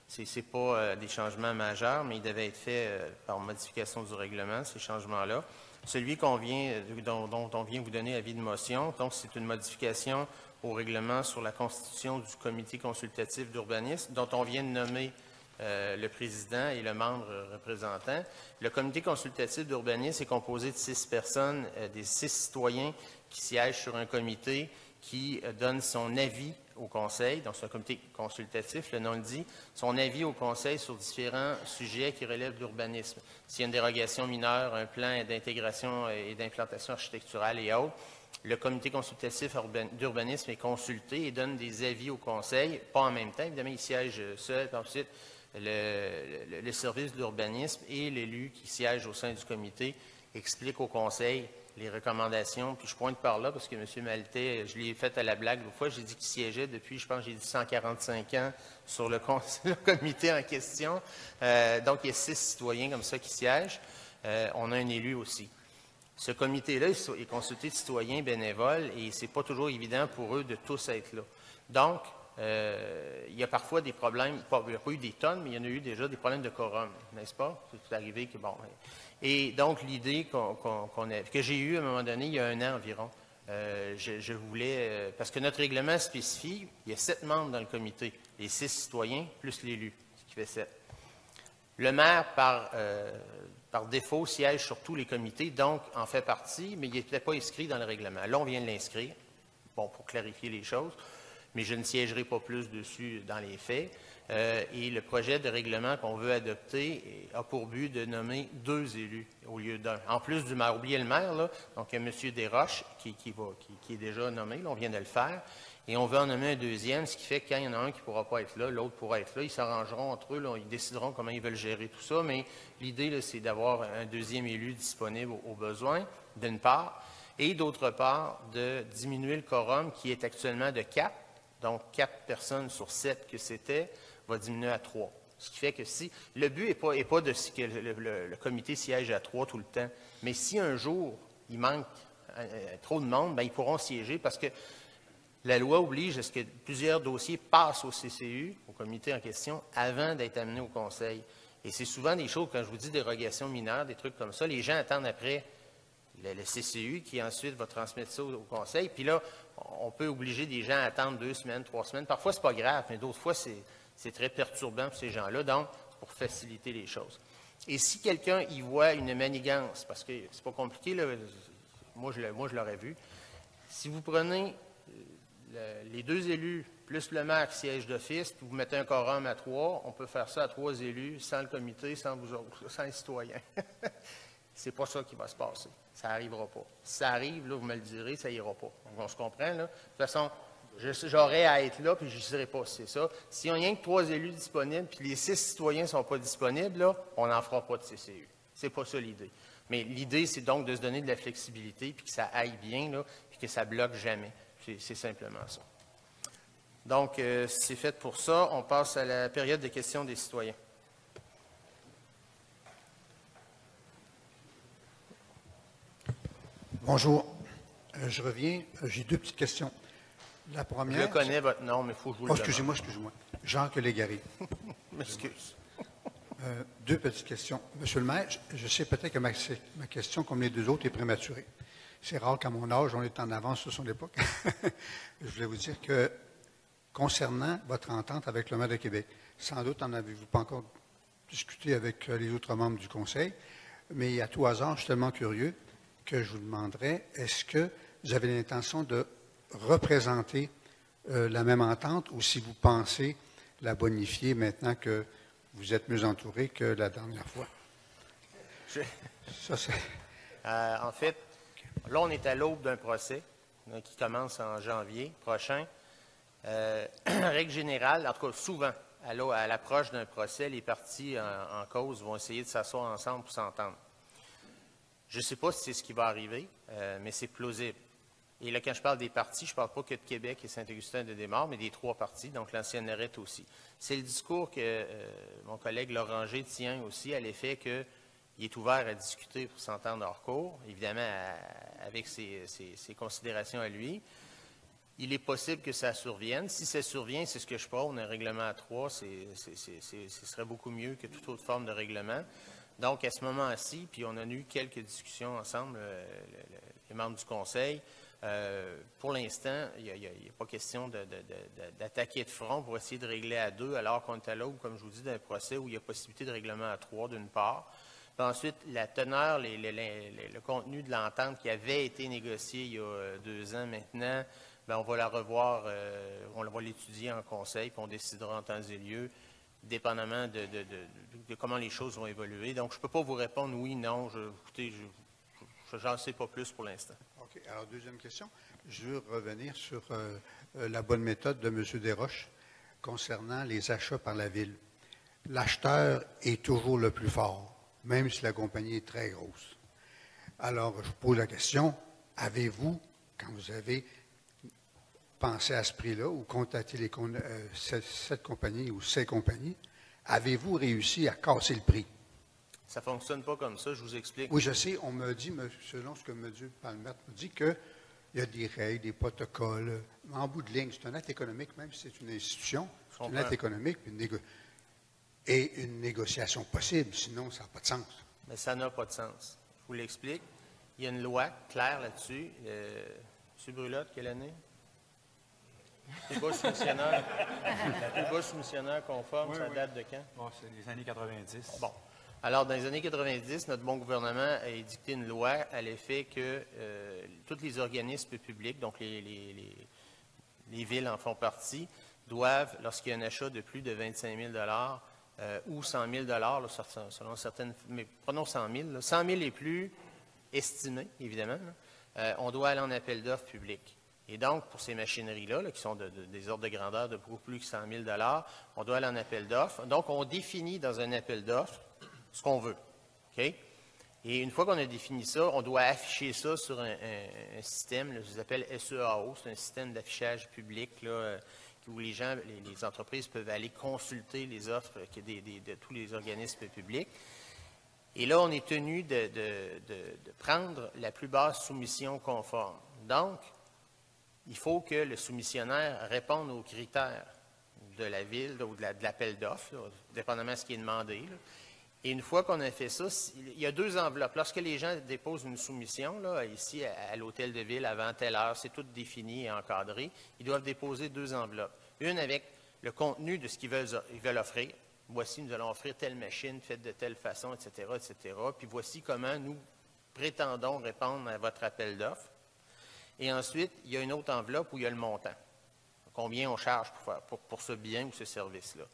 Speaker 1: c'est pas des changements majeurs, mais ils devaient être faits par modification du règlement, ces changements-là. Celui dont on vient vous donner avis de motion, donc c'est une modification au règlement sur la constitution du comité consultatif d'urbanisme, dont on vient de nommer le président et le membre représentant. Le comité consultatif d'urbanisme est composé de 6 personnes, des 6 citoyens qui siègent sur un comité qui donne son avis au conseil, donc c'est un comité consultatif, le nom le dit, son avis au conseil sur différents sujets qui relèvent de l'urbanisme. S'il y a une dérogation mineure, un plan d'intégration et d'implantation architecturale et autres, le comité consultatif d'urbanisme est consulté et donne des avis au conseil, pas en même temps, évidemment, il siège seul, ensuite le service de l'urbanisme et l'élu qui siège au sein du comité explique au conseil les recommandations, puis je pointe par là parce que M. Maltais, je l'ai fait à la blague l'autre fois, j'ai dit qu'il siégeait depuis, je pense, j'ai dit 145 ans sur le comité en question. Donc, il y a 6 citoyens comme ça qui siègent. On a un élu aussi. Ce comité-là est consulté de citoyens bénévoles et c'est pas toujours évident pour eux de tous être là. Donc, il y a parfois des problèmes, il n'y a pas eu des tonnes, mais il y en a eu déjà des problèmes de quorum, n'est-ce pas? C'est arrivé que, bon... Et donc, l'idée que j'ai eue à un moment donné, il y a 1 an environ, je voulais... parce que notre règlement spécifie, il y a 7 membres dans le comité, les 6 citoyens plus l'élu, ce qui fait 7. Le maire, par défaut, siège sur tous les comités, donc en fait partie, mais il n'était pas inscrit dans le règlement. Là, on vient de l'inscrire, bon, pour clarifier les choses, mais je ne siégerai pas plus dessus dans les faits. Et le projet de règlement qu'on veut adopter a pour but de nommer 2 élus au lieu d'1. En plus du maire, oubliez le maire, là, donc il y a M. Desroches qui est déjà nommé, là, on vient de le faire, et on veut en nommer un 2e, ce qui fait que quand il y en a un qui ne pourra pas être là, l'autre pourra être là, ils s'arrangeront entre eux, là, ils décideront comment ils veulent gérer tout ça, mais l'idée, c'est d'avoir un 2e élu disponible au besoin, d'une part, et d'autre part, de diminuer le quorum qui est actuellement de 4, donc 4 personnes sur 7 que c'était, va diminuer à 3. Ce qui fait que si... Le but n'est pas que le comité siège à 3 tout le temps, mais si un jour, il manque trop de monde, bien, ils pourront siéger parce que la loi oblige à ce que plusieurs dossiers passent au CCU, au comité en question, avant d'être amenés au conseil. Et c'est souvent des choses, quand je vous dis dérogation mineure, des trucs comme ça, les gens attendent après le CCU qui ensuite va transmettre ça au conseil. Puis là, on peut obliger des gens à attendre 2 semaines, 3 semaines. Parfois, c'est pas grave, mais d'autres fois, c'est très perturbant pour ces gens-là, donc pour faciliter les choses. Et si quelqu'un y voit une manigance, parce que c'est pas compliqué, là, moi je l'aurais vu, si vous prenez les 2 élus plus le maire qui siège d'office, puis vous mettez un quorum à 3, on peut faire ça à 3 élus, sans le comité, sans vous autres, sans les citoyens. C'est pas ça qui va se passer. Ça n'arrivera pas. Si ça arrive, là, vous me le direz, ça n'ira pas. Donc, on se comprend, là. De toute façon, j'aurais à être là, puis je ne dirai pas si c'est ça. S'il n'y a rien que 3 élus disponibles, puis les 6 citoyens ne sont pas disponibles, là, on n'en fera pas de CCU. C'est pas ça l'idée. Mais l'idée, c'est donc de se donner de la flexibilité, puis que ça aille bien, là, puis que ça ne bloque jamais. C'est simplement ça. Donc, c'est fait pour ça. On passe à la période de questions des citoyens.
Speaker 3: Bonjour. Je reviens. J'ai 2 petites questions. La première...
Speaker 1: Je connais votre nom, mais il faut que je vous le
Speaker 3: demande. Excusez-moi. Jacques Légaré.
Speaker 1: M'excuse.
Speaker 3: 2 petites questions. Monsieur le maire, je sais peut-être que ma question, comme les 2 autres, est prématurée. C'est rare qu'à mon âge, on est en avance sur son époque. Je voulais vous dire que, concernant votre entente avec le maire de Québec, sans doute en avez-vous pas encore discuté avec les autres membres du conseil, mais à tout hasard, je suis tellement curieux que je vous demanderais, est-ce que vous avez l'intention de représenter la même entente ou si vous pensez la bonifier maintenant que vous êtes mieux entouré que la dernière fois? Ça, c'est...
Speaker 1: En fait, là, on est à l'aube d'un procès qui commence en janvier prochain. Règle générale, en tout cas souvent, à l'approche d'un procès, les parties en cause vont essayer de s'asseoir ensemble pour s'entendre. Je ne sais pas si c'est ce qui va arriver, mais c'est plausible. Et là, quand je parle des partis, je ne parle pas que de Québec et Saint-Augustin-de-Desmaures, mais des 3 partis, donc l'ancienne arrête aussi. C'est le discours que mon collègue Loranger tient aussi à l'effet qu'il est ouvert à discuter pour s'entendre hors cours, évidemment avec ses considérations à lui. Il est possible que ça survienne. Si ça survient, c'est ce que je prône, un règlement à 3, ce serait beaucoup mieux que toute autre forme de règlement. Donc, à ce moment-ci, puis on a eu quelques discussions ensemble, les membres du Conseil. Pour l'instant, il n'y a pas question d'attaquer de front pour essayer de régler à 2, alors qu'on est à l'aube, comme je vous dis, d'un procès où il y a possibilité de règlement à 3, d'une part. Puis ensuite, la teneur, le contenu de l'entente qui avait été négociée il y a 2 ans maintenant, bien, on va la revoir, on va l'étudier en conseil, puis on décidera en temps et lieu, dépendamment de comment les choses vont évoluer. Donc, je ne peux pas vous répondre oui, non. Écoutez, je n'en sais pas plus pour l'instant.
Speaker 3: OK. Alors, deuxième question. Je veux revenir sur la bonne méthode de M. Desroches concernant les achats par la Ville. L'acheteur est toujours le plus fort, même si la compagnie est très grosse. Alors, je vous pose la question, avez-vous, quand vous avez pensé à ce prix-là ou contacté cette compagnie ou ces compagnies, avez-vous réussi à casser le prix?
Speaker 1: Ça ne fonctionne pas comme ça, je vous explique.
Speaker 3: Oui, je sais, on me dit, selon ce que M. Palmette me dit, qu'il y a des règles, des protocoles. En bout de ligne, c'est un acte économique, même si c'est une institution, c'est un acte économique et une négociation possible, sinon ça n'a pas de sens.
Speaker 1: Mais ça n'a pas de sens. Je vous l'explique. Il y a une loi claire là-dessus. M. Brulotte, quelle année? La plus bas soumissionnaire conforme, ça date de quand?
Speaker 9: Bon, c'est les années 90.
Speaker 1: Bon. Alors, dans les années 90, notre bon gouvernement a édicté une loi à l'effet que tous les organismes publics, donc les villes en font partie, doivent, lorsqu'il y a un achat de plus de 25 000 ou 100 000 là, selon certaines... Mais prenons 100 000. Là, 100 000 et plus estimés, évidemment. Là, on doit aller en appel d'offres public. Et donc, pour ces machineries-là, qui sont des ordres de grandeur de beaucoup plus que 100 000 on doit aller en appel d'offres. Donc, on définit dans un appel d'offres ce qu'on veut. OK? Et une fois qu'on a défini ça, on doit afficher ça sur un système, là, je vous appelle SEAO, c'est un système d'affichage public là, où les gens, les entreprises peuvent aller consulter les offres de tous les organismes publics. Et là, on est tenu de prendre la plus basse soumission conforme. Donc, il faut que le soumissionnaire réponde aux critères de la ville ou de l'appel d'offres, dépendamment de ce qui est demandé. Là. Et une fois qu'on a fait ça, il y a deux enveloppes. Lorsque les gens déposent une soumission, là, ici à l'hôtel de ville, avant telle heure, c'est tout défini et encadré, ils doivent déposer deux enveloppes. Une avec le contenu de ce qu'ils veulent offrir. Voici, nous allons offrir telle machine faite de telle façon, etc., etc. Puis voici comment nous prétendons répondre à votre appel d'offres. Et ensuite, il y a une autre enveloppe où il y a le montant. Combien on charge pour ce bien ou ce service-là.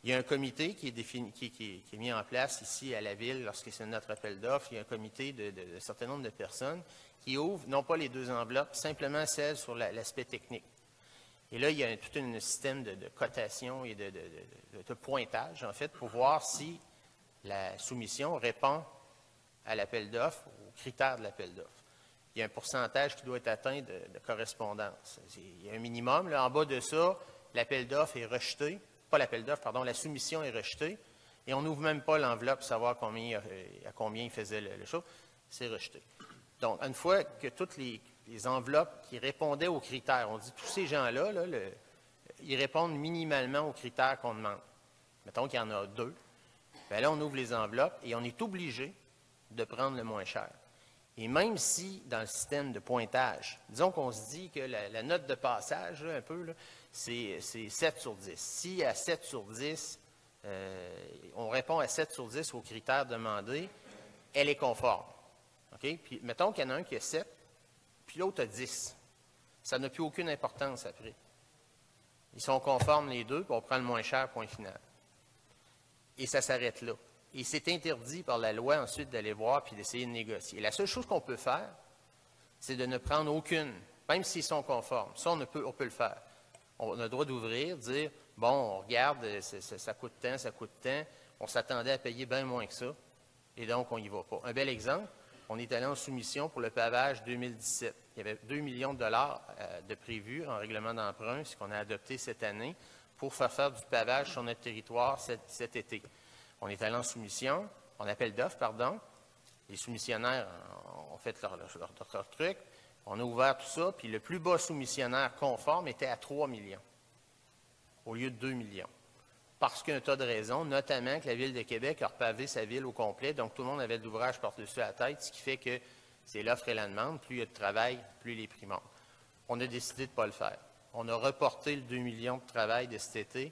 Speaker 1: Il y a un comité qui est défini, qui est mis en place ici à la Ville lorsque c'est notre appel d'offres. Il y a un comité de certain nombre de personnes qui ouvrent, non pas les deux enveloppes, simplement celle sur l'aspect technique. Et là, il y a tout un système de cotation et de pointage, en fait, pour voir si la soumission répond à l'appel d'offres, aux critères de l'appel d'offres. Il y a un pourcentage qui doit être atteint de correspondance. Il y a un minimum. Là, en bas de ça, l'appel d'offres est rejeté. Pas l'appel d'offres, pardon, la soumission est rejetée. Et on n'ouvre même pas l'enveloppe pour savoir à combien il faisait le show. C'est rejeté. Donc, une fois que toutes les enveloppes qui répondaient aux critères, on dit tous ces gens-là, ils répondent minimalement aux critères qu'on demande. Mettons qu'il y en a deux. Bien là, on ouvre les enveloppes et on est obligé de prendre le moins cher. Et même si, dans le système de pointage, disons qu'on se dit que la note de passage, là, un peu, là, c'est 7 sur 10. Si à 7 sur 10, on répond à 7 sur 10 aux critères demandés, elle est conforme. Okay? Puis, mettons qu'il y en a un qui a 7, puis l'autre a 10. Ça n'a plus aucune importance après. Ils sont conformes les deux, puis on prend le moins cher, point final. Et ça s'arrête là. Et c'est interdit par la loi ensuite d'aller voir puis d'essayer de négocier. La seule chose qu'on peut faire, c'est de ne prendre aucune, même s'ils sont conformes. Ça, on peut le faire. On a le droit d'ouvrir, dire, bon, on regarde, ça coûte tant, ça coûte tant. On s'attendait à payer bien moins que ça. Et donc, on n'y va pas. Un bel exemple, on est allé en soumission pour le pavage 2017. Il y avait 2 millions de dollars de prévus en règlement d'emprunt, ce qu'on a adopté cette année, pour faire du pavage sur notre territoire cet été. On est allé en soumission, en appel d'offres, pardon. Les soumissionnaires ont fait leur truc. On a ouvert tout ça, puis le plus bas soumissionnaire conforme était à 3 millions, au lieu de 2 millions. Parce qu'il y a un tas de raisons, notamment que la Ville de Québec a repavé sa ville au complet, donc tout le monde avait de l'ouvrage par-dessus la tête, ce qui fait que c'est l'offre et la demande. Plus il y a de travail, plus les prix montent. On a décidé de ne pas le faire. On a reporté le 2 millions de travail de cet été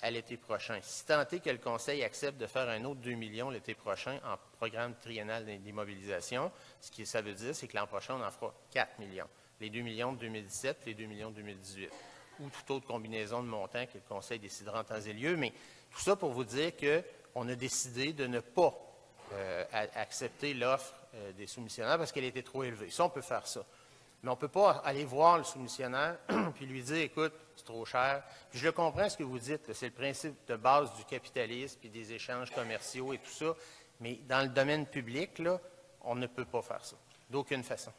Speaker 1: à l'été prochain. Si tant est que le Conseil accepte de faire un autre 2 millions l'été prochain en programme triennal d'immobilisation, ce que ça veut dire, c'est que l'an prochain, on en fera 4 millions. les 2 millions de 2017, les 2 millions de 2018, ou toute autre combinaison de montants que le Conseil décidera en temps et lieu. Mais tout ça pour vous dire qu'on a décidé de ne pas accepter l'offre des soumissionnaires parce qu'elle était trop élevée. Ça, on peut faire ça. Mais on ne peut pas aller voir le soumissionnaire puis lui dire, écoute, c'est trop cher. Puis je le comprends ce que vous dites, c'est le principe de base du capitalisme puis des échanges commerciaux et tout ça. Mais dans le domaine public, là, on ne peut pas faire ça, d'aucune façon.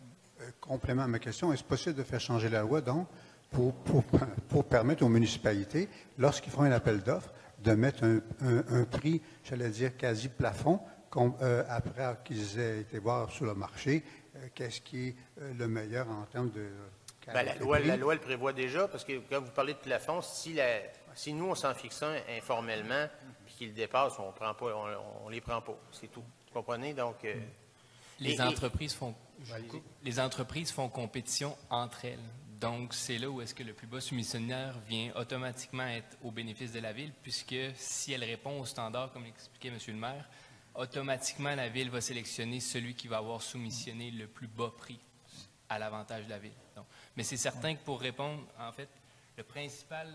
Speaker 3: Complément à ma question, est-ce possible de faire changer la loi, donc, pour permettre aux municipalités, lorsqu'ils font un appel d'offres, de mettre un prix, j'allais dire, quasi plafond, après qu'ils aient été voir sur le marché, qu'est-ce qui est le meilleur en termes de...
Speaker 1: Bien, la loi le prévoit déjà, parce que quand vous parlez de plafond, si nous, on s'en fixe un informellement, puis qu'ils le dépassent, on les prend pas. C'est tout. Vous comprenez? Donc...
Speaker 7: Les entreprises font compétition entre elles. Donc, c'est là où est-ce que le plus bas soumissionnaire vient automatiquement être au bénéfice de la Ville, puisque si elle répond aux standards, comme l'expliquait M. le maire, automatiquement, la Ville va sélectionner celui qui va avoir soumissionné le plus bas prix à l'avantage de la Ville. Donc, mais c'est certain que pour répondre, en fait, le principal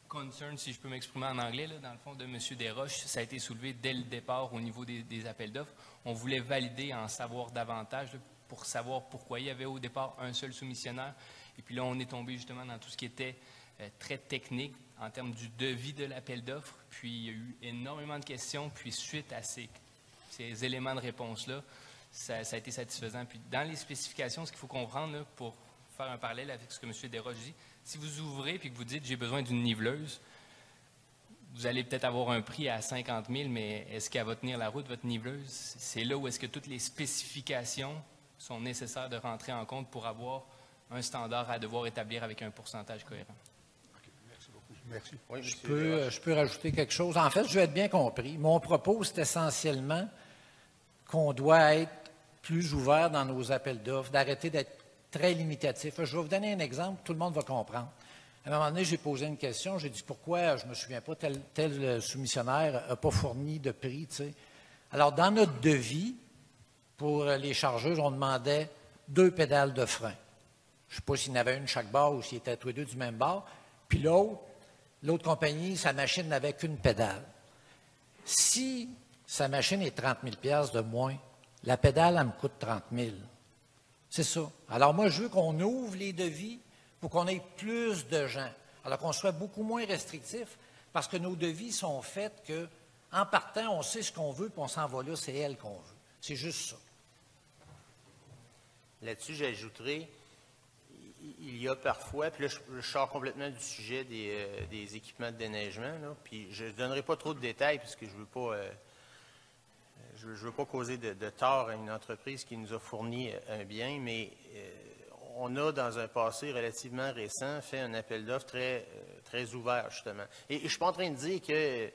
Speaker 7: concern, si je peux m'exprimer en anglais, là, dans le fond, de M. Desroches, ça a été soulevé dès le départ au niveau des appels d'offres. On voulait valider, en savoir davantage, là, pour savoir pourquoi il y avait au départ un seul soumissionnaire. Et puis là, on est tombé justement dans tout ce qui était très technique en termes du devis de l'appel d'offres. Puis il y a eu énormément de questions. Puis suite à ces éléments de réponse-là, ça a été satisfaisant. Puis dans les spécifications, ce qu'il faut comprendre, là, pour faire un parallèle avec ce que M. Desroches dit, si vous ouvrez et que vous dites « j'ai besoin d'une niveleuse », vous allez peut-être avoir un prix à 50 000, mais est-ce qu'elle va tenir la route, votre niveleuse? C'est là où est-ce que toutes les spécifications sont nécessaires de rentrer en compte pour avoir un standard à devoir établir avec un pourcentage cohérent.
Speaker 3: Okay, merci beaucoup. Merci.
Speaker 5: Oui, je peux rajouter quelque chose. En fait, je vais être bien compris. Mon propos, c'est essentiellement qu'on doit être plus ouvert dans nos appels d'offres, d'arrêter d'être très limitatif. Je vais vous donner un exemple, tout le monde va comprendre. À un moment donné, j'ai posé une question, j'ai dit pourquoi, je ne me souviens pas, tel soumissionnaire n'a pas fourni de prix. Tu sais. Alors, dans notre devis, pour les chargeuses, on demandait 2 pédales de frein. Je ne sais pas s'il y en avait une chaque barre ou s'ils étaient tous les deux du même bar. Puis l'autre compagnie, sa machine n'avait qu'une pédale. Si sa machine est 30 000 de moins, la pédale, elle me coûte 30 000. C'est ça. Alors moi, je veux qu'on ouvre les devis pour qu'on ait plus de gens. Alors qu'on soit beaucoup moins restrictif, parce que nos devis sont faits qu'en partant, on sait ce qu'on veut, puis on s'en va là, c'est elle qu'on veut. C'est juste ça.
Speaker 1: Là-dessus, j'ajouterais, il y a parfois, puis là, je sors complètement du sujet des équipements de déneigement, là, puis je ne donnerai pas trop de détails, puisque je ne veux pas causer de tort à une entreprise qui nous a fourni un bien, mais on a, dans un passé relativement récent, fait un appel d'offres très ouvert, justement. Et je ne suis pas en train de dire que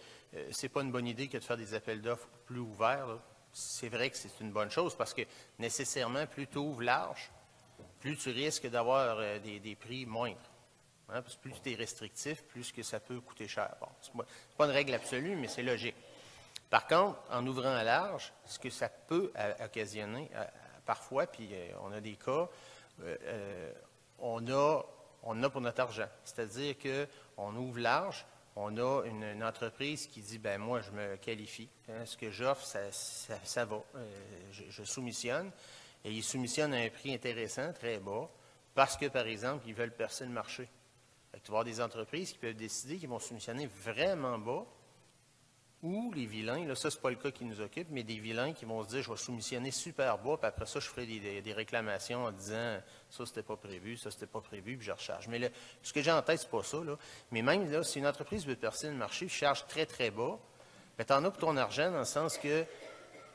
Speaker 1: ce n'est pas une bonne idée que de faire des appels d'offres plus ouverts, là. C'est vrai que c'est une bonne chose parce que nécessairement, plus tu ouvres large, plus tu risques d'avoir des prix moindres. Hein, parce que plus tu es restrictif, plus que ça peut coûter cher. Bon, ce n'est pas une règle absolue, mais c'est logique. Par contre, en ouvrant à large, ce que ça peut occasionner, parfois, puis on a des cas, on a pour notre argent. C'est-à-dire qu'on ouvre large, on a une entreprise qui dit, ben moi, je me qualifie. Hein, ce que j'offre, ça va. Je soumissionne. Et ils soumissionnent à un prix intéressant, très bas, parce que, par exemple, ils veulent percer le marché. Fait que tu vas avoir des entreprises qui peuvent décider qu'ils vont soumissionner vraiment bas, ou les vilains, là, ça, c'est pas le cas qui nous occupe, mais des vilains qui vont se dire, je vais soumissionner super bas, puis après ça, je ferai des réclamations en disant, ça, c'était pas prévu, puis je recharge. Mais là, ce que j'ai en tête, c'est pas ça, là. Mais même, là, si une entreprise veut percer le marché, je charge très, très bas, bien, tu en as pour ton argent, dans le sens que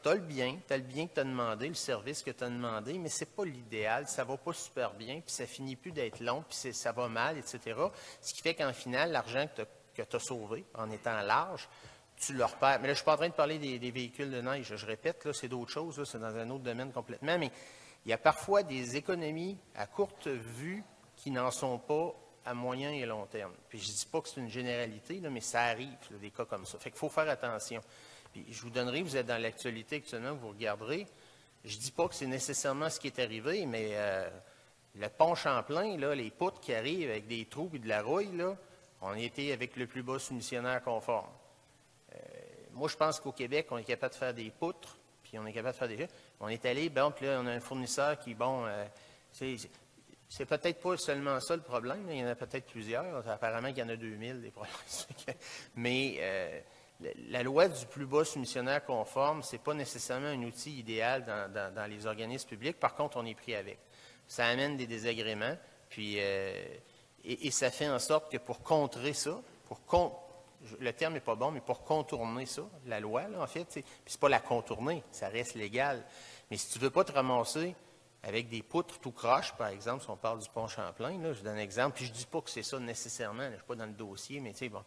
Speaker 1: tu as le bien que tu as demandé, le service que tu as demandé, mais c'est pas l'idéal, ça va pas super bien, puis ça finit plus d'être long, puis ça va mal, etc. Ce qui fait qu'en final, l'argent que tu as sauvé, en étant large, tu le repères. Mais là, je ne suis pas en train de parler des véhicules de neige. Je répète, là, c'est d'autres choses. C'est dans un autre domaine complètement. Mais il y a parfois des économies à courte vue qui n'en sont pas à moyen et long terme. Puis je ne dis pas que c'est une généralité, là, mais ça arrive, là, des cas comme ça. Fait qu'il faut faire attention. Puis je vous donnerai, vous êtes dans l'actualité actuellement, vous regarderez, Je ne dis pas que c'est nécessairement ce qui est arrivé, mais le pont Champlain, là, les poutres qui arrivent avec des trous et de la rouille, là, on a été avec le plus bas soumissionnaire conforme. Moi, je pense qu'au Québec, on est capable de faire des poutres, puis on est capable de faire des jeux. On est allé, bon, puis là, on a un fournisseur qui, bon, c'est peut-être pas seulement ça le problème, il y en a peut-être plusieurs. Apparemment, il y en a 2000 des problèmes. Mais la loi du plus bas soumissionnaire conforme, ce n'est pas nécessairement un outil idéal dans les organismes publics. Par contre, on est pris avec. Ça amène des désagréments, puis, et ça fait en sorte que pour contrer ça, le terme n'est pas bon, mais pour contourner ça, la loi, là, en fait, puis c'est pas la contourner, ça reste légal. Mais si tu ne veux pas te ramasser avec des poutres tout croche, par exemple, si on parle du pont Champlain, là, je donne un exemple, puis je ne dis pas que c'est ça nécessairement, là, je ne suis pas dans le dossier, mais tu sais, bon.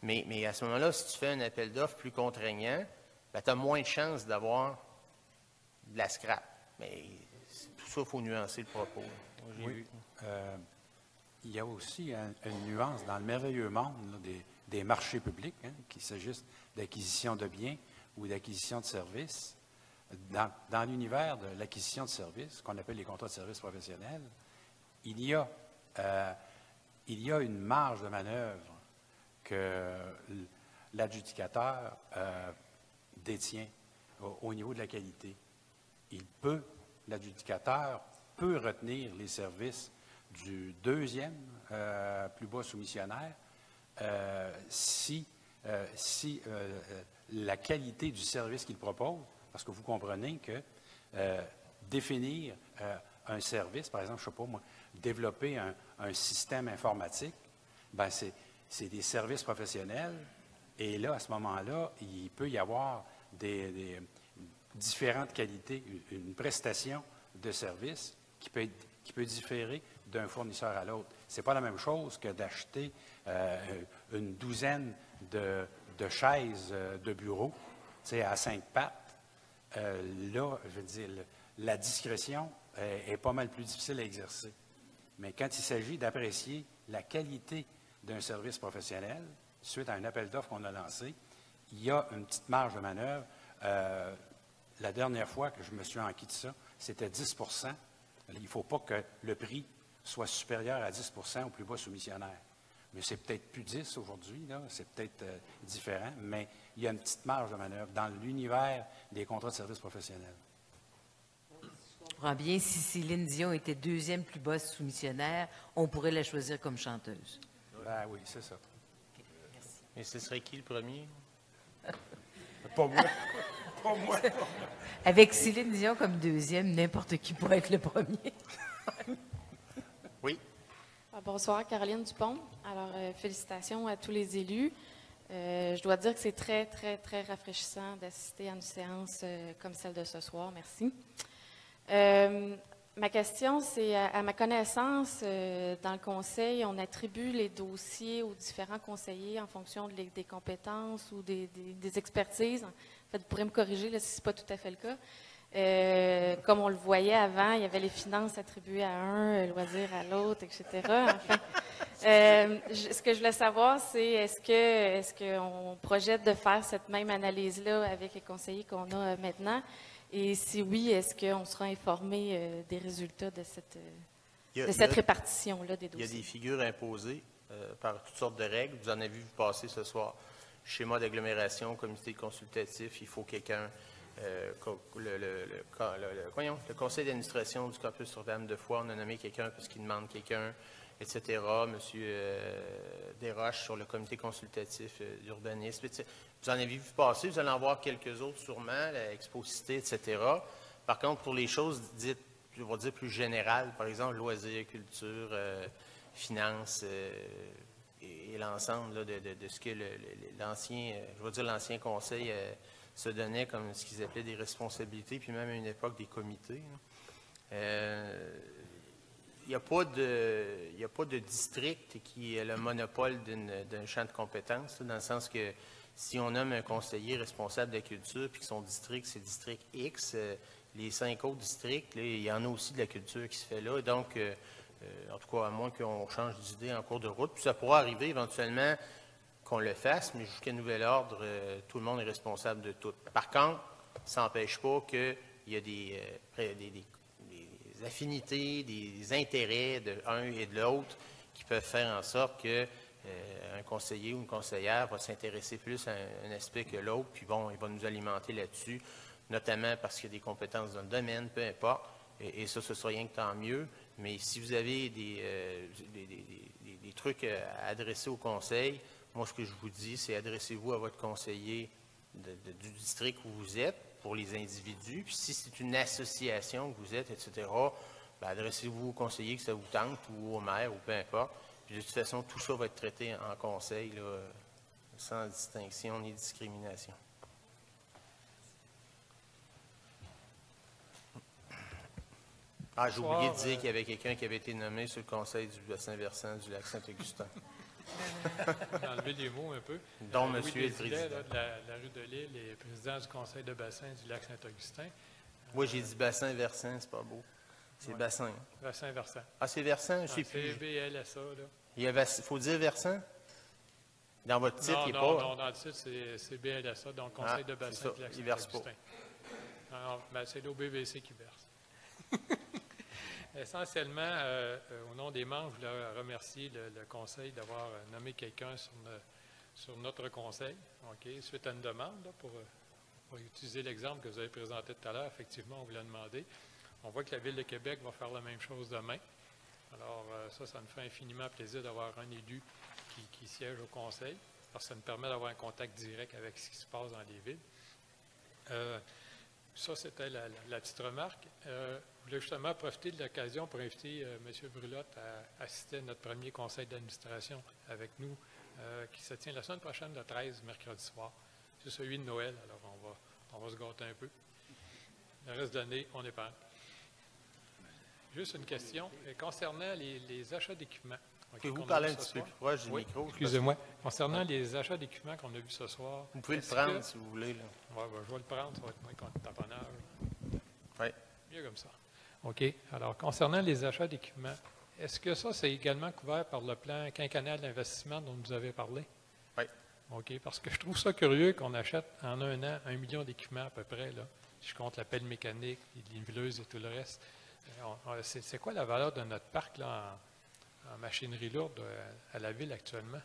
Speaker 1: Mais à ce moment-là, si tu fais un appel d'offres plus contraignant, ben, tu as moins de chances d'avoir de la scrap. Mais tout ça, il faut nuancer le propos.
Speaker 9: Oui. Il y a aussi une nuance dans le merveilleux monde là, des marchés publics, hein, qu'il s'agisse d'acquisition de biens ou d'acquisition de services. Dans l'univers de l'acquisition de services, qu'on appelle les contrats de services professionnels, il y a une marge de manœuvre que l'adjudicateur détient au niveau de la qualité. L'adjudicateur peut retenir les services du deuxième plus bas soumissionnaire si la qualité du service qu'il propose, parce que vous comprenez que définir un service, par exemple, je ne sais pas moi, développer un système informatique, ben c'est des services professionnels, et là, à ce moment-là, il peut y avoir des différentes qualités, une prestation de service qui peut différer d'un fournisseur à l'autre. Ce n'est pas la même chose que d'acheter une douzaine de chaises de bureau, à 5 pattes. Là, je veux dire, la discrétion est pas mal plus difficile à exercer. Mais quand il s'agit d'apprécier la qualité d'un service professionnel, suite à un appel d'offres qu'on a lancé, il y a une petite marge de manœuvre. La dernière fois que je me suis enquis de ça, c'était 10 %. Il ne faut pas que le prix soit supérieur à 10 % au plus bas soumissionnaire. Mais c'est peut-être plus 10 aujourd'hui, là, c'est peut-être différent, mais il y a une petite marge de manœuvre dans l'univers des contrats de services professionnels.
Speaker 8: Je comprends bien, si Céline Dion était deuxième plus basse soumissionnaire, on pourrait la choisir comme chanteuse.
Speaker 9: Ben oui, c'est ça.
Speaker 8: Okay, merci.
Speaker 1: Et ce serait qui le premier?
Speaker 9: Pas moi. Pas moi.
Speaker 8: Avec Céline Dion comme deuxième, n'importe qui pourrait être le premier.
Speaker 1: Oui.
Speaker 10: Bonsoir, Caroline Dupont. Alors, félicitations à tous les élus. Je dois dire que c'est très, très, très rafraîchissant d'assister à une séance comme celle de ce soir. Merci. Ma question, c'est, à ma connaissance, dans le conseil, on attribue les dossiers aux différents conseillers en fonction des compétences ou des expertises. En fait, vous pourrez me corriger là, si ce n'est pas tout à fait le cas. Comme on le voyait avant, il y avait les finances attribuées à un, loisirs à l'autre, etc. Enfin, ce que je voulais savoir, c'est est-ce qu'on projette de faire cette même analyse-là avec les conseillers qu'on a maintenant? Et si oui, est-ce qu'on sera informé des résultats de cette répartition-là des dossiers?
Speaker 1: Il y a des figures imposées par toutes sortes de règles. Vous en avez vu passer ce soir. Schéma d'agglomération, comité consultatif, il faut quelqu'un... le conseil d'administration du campus Notre-Dame de Foix, on a nommé quelqu'un parce qu'il demande quelqu'un, etc. Monsieur Desroches sur le comité consultatif d'urbanisme. Vous en avez vu passer, vous allez en voir quelques autres sûrement, l'exposité, etc. Par contre, pour les choses dites, je vais dire plus générales, par exemple, loisirs, culture, finances et l'ensemble de ce que l'ancien, je vais dire l'ancien conseil se donnait comme ce qu'ils appelaient des responsabilités, puis même à une époque des comités. Il n'y a pas de district qui ait le monopole d'un champ de compétences, dans le sens que si on nomme un conseiller responsable de la culture, puis que son district, c'est district X, les 5 autres districts, là, il y en a aussi de la culture qui se fait là. Donc, en tout cas, à moins qu'on change d'idée en cours de route, puis ça pourra arriver éventuellement qu'on le fasse, mais jusqu'à nouvel ordre, tout le monde est responsable de tout. Par contre, ça n'empêche pas qu'il il y a des affinités, des intérêts de l'un et de l'autre qui peuvent faire en sorte que un conseiller ou une conseillère va s'intéresser plus à un aspect que l'autre, puis bon, il va nous alimenter là-dessus, notamment parce qu'il y a des compétences dans le domaine, peu importe, et ça, ce sera rien que tant mieux. Mais si vous avez des trucs à adresser au conseil, moi, ce que je vous dis, c'est adressez-vous à votre conseiller du district où vous êtes, pour les individus. Puis si c'est une association que vous êtes, etc., bien, adressez-vous au conseiller que ça vous tente ou au maire ou peu importe. Puis de toute façon, tout ça va être traité en conseil, là, sans distinction ni discrimination. Ah, j'ai oublié de dire qu'il y avait quelqu'un qui avait été nommé sur le conseil du bassin versant du lac Saint-Augustin.
Speaker 11: Enlever les mots un peu.
Speaker 1: Donc, monsieur le président.
Speaker 11: Là, de la rue de l'Île et président du conseil de bassin du lac Saint-Augustin.
Speaker 1: Oui, j'ai dit bassin versant, c'est pas beau. C'est bassin. Hein?
Speaker 11: Bassin versant.
Speaker 1: Ah, c'est versant, je sais plus.
Speaker 11: C'est BLSA, là.
Speaker 1: Il faut dire versant? Dans votre titre, il n'est pas...
Speaker 11: Non, dans le titre, c'est BLSA, donc conseil de bassin du lac Saint-Augustin. Ben, c'est l'OBVC qui verse. Essentiellement, au nom des membres, je voulais remercier le conseil d'avoir nommé quelqu'un sur notre conseil, suite à une demande, là, pour utiliser l'exemple que vous avez présenté tout à l'heure. Effectivement, on vous l'a demandé. On voit que la Ville de Québec va faire la même chose demain. Alors, ça nous fait infiniment plaisir d'avoir un élu qui siège au conseil, parce que ça nous permet d'avoir un contact direct avec ce qui se passe dans les villes. Ça, c'était la petite remarque. Je voulais justement profiter de l'occasion pour inviter M. Brulotte à assister à notre premier conseil d'administration avec nous, qui se tient la semaine prochaine, le 13, mercredi soir. C'est celui de Noël, alors on va se gâter un peu. Le reste de l'année, on épargne. Juste une question. Concernant les achats d'équipements.
Speaker 1: Pouvez-vous parler un petit peu plus proche du micro?
Speaker 11: Excusez-moi. Concernant les achats d'équipements qu'on a vus ce soir.
Speaker 1: Vous pouvez le prendre si vous voulez.
Speaker 11: Oui, je vais le prendre. Ça va être moins contre taponnage.
Speaker 1: Oui.
Speaker 11: Mieux comme ça. OK. Alors, concernant les achats d'équipements, est-ce que ça, c'est également couvert par le plan quinquennal d'investissement dont vous avez parlé?
Speaker 1: Oui.
Speaker 11: OK. Parce que je trouve ça curieux qu'on achète en un an 1 million d'équipements à peu près, là. Si je compte la pelle mécanique, les niveleuses et tout le reste. C'est quoi la valeur de notre parc là, en machinerie lourde à la Ville actuellement?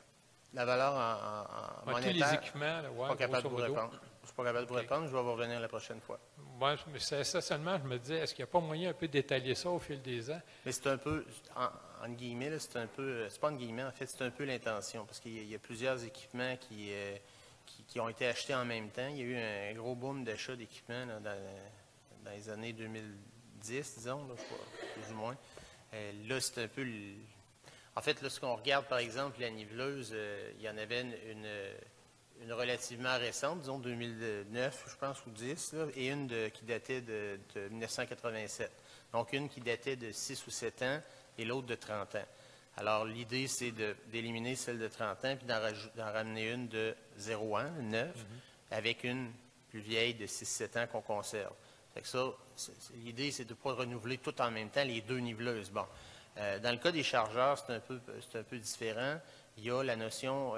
Speaker 1: La valeur en monétaire?
Speaker 11: Tous les équipements, là, ouais,
Speaker 1: je ne suis pas capable de vous répondre. Je ne suis pas capable de vous répondre, je vais vous revenir la prochaine fois.
Speaker 11: Oui, mais c'est ça seulement, je me disais, est-ce qu'il n'y a pas moyen un peu d'étaler ça au fil des ans?
Speaker 1: Mais c'est un peu, en guillemets, c'est un peu, c'est pas en guillemets, en fait, c'est un peu l'intention, parce qu'il y a plusieurs équipements qui ont été achetés en même temps. Il y a eu un gros boom d'achat d'équipements dans les années 2010, disons, là, plus ou moins. Là, c'est un peu... En fait, là, ce qu'on regarde, par exemple, la niveleuse, il y en avait une relativement récente, disons 2009, je pense, ou 10, là, et une qui datait de 1987. Donc, une qui datait de 6 ou 7 ans et l'autre de 30 ans. Alors, l'idée, c'est d'éliminer celle de 30 ans puis d'en ramener une de 0 ans, 9, avec une plus vieille de 6-7 ans qu'on conserve. Fait que ça, l'idée, c'est de ne pas renouveler tout en même temps les deux niveleuses. Bon. Dans le cas des chargeurs, c'est un peu différent. Il y a la notion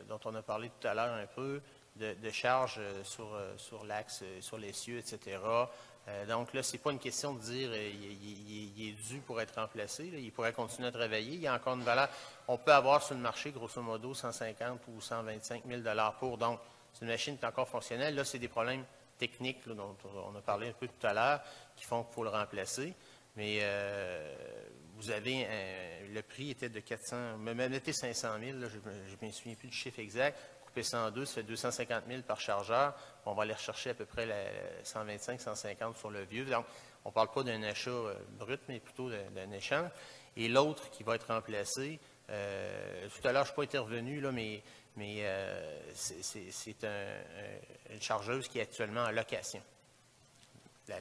Speaker 1: dont on a parlé tout à l'heure un peu de charge sur l'axe, sur l'essieu, etc. Donc là, ce n'est pas une question de dire il est dû pour être remplacé. Là, il pourrait continuer à travailler. Il y a encore une valeur. On peut avoir sur le marché, grosso modo, 150 ou 125 000 pour. Donc, c'est une machine qui est encore fonctionnelle. Là, c'est des problèmes techniques là, dont on a parlé un peu tout à l'heure qui font qu'il faut le remplacer. Mais vous avez le prix était de 400, mettez 500 000, là, je ne me souviens plus du chiffre exact. Coupé 102, ça fait 250 000 par chargeur. On va aller rechercher à peu près 125, 150 sur le vieux. Donc, on ne parle pas d'un achat brut, mais plutôt d'un échange. Et l'autre qui va être remplacé, tout à l'heure, je ne suis pas intervenu, là, mais c'est une chargeuse qui est actuellement en location.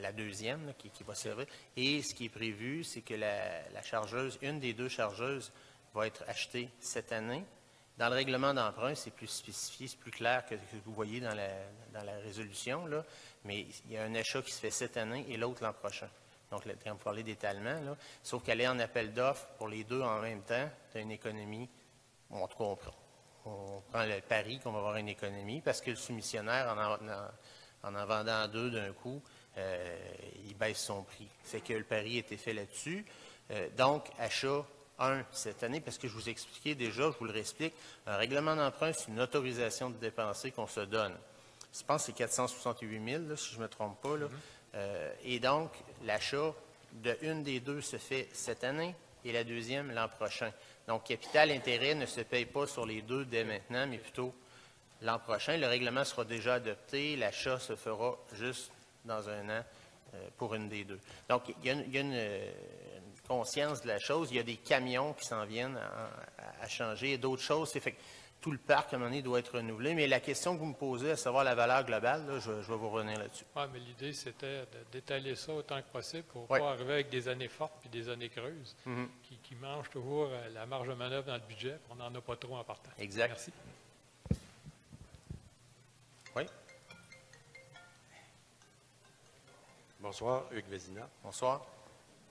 Speaker 1: La deuxième là, qui va servir. Et ce qui est prévu, c'est que la chargeuse, une des deux chargeuses, va être achetée cette année. Dans le règlement d'emprunt, c'est plus spécifié, c'est plus clair que vous voyez dans la résolution, là, mais il y a un achat qui se fait cette année et l'autre l'an prochain. Donc, quand vous parlez d'étalement, là, sauf qu'elle est en appel d'offres pour les deux en même temps, tu as une économie, en tout cas, on prend le pari qu'on va avoir une économie, parce que le soumissionnaire, en vendant deux d'un coup, il baisse son prix. C'est que le pari a été fait là-dessus. Donc, achat 1 cette année, parce que je vous ai expliqué déjà, je vous le réexplique, un règlement d'emprunt, c'est une autorisation de dépenser qu'on se donne. Je pense que c'est 468 000, là, si je ne me trompe pas. Là. Et donc, l'achat de une des deux se fait cette année et la deuxième l'an prochain. Donc, capital-intérêt ne se paye pas sur les deux dès maintenant, mais plutôt l'an prochain. Le règlement sera déjà adopté. L'achat se fera juste dans un an pour une des deux. Donc, il y a une conscience de la chose. Il y a des camions qui s'en viennent à changer et d'autres choses. C'est fait que tout le parc, à un moment donné, doit être renouvelé. Mais la question que vous me posez, à savoir la valeur globale, là, je vais vous revenir là-dessus.
Speaker 11: Oui, mais l'idée, c'était d'étaler ça autant que possible pour ne pas arriver avec des années fortes puis des années creuses qui mangent toujours la marge de manœuvre dans le budget. On n'en a pas trop en partant.
Speaker 1: Exact.
Speaker 11: Merci.
Speaker 1: Oui.
Speaker 12: Bonsoir, Hugues Vézina.
Speaker 1: Bonsoir.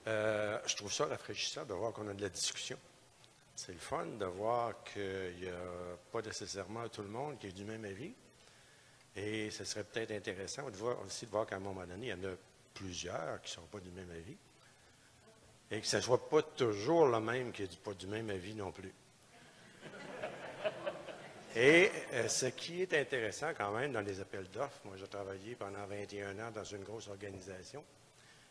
Speaker 12: Je trouve ça rafraîchissant de voir qu'on a de la discussion. C'est le fun de voir qu'il n'y a pas nécessairement tout le monde qui est du même avis. Et ce serait peut-être intéressant aussi de voir qu'à un moment donné, il y en a plusieurs qui ne sont pas du même avis. Et que ce ne soit pas toujours le même qui n'est pas du même avis non plus. Et ce qui est intéressant quand même dans les appels d'offres, moi j'ai travaillé pendant 21 ans dans une grosse organisation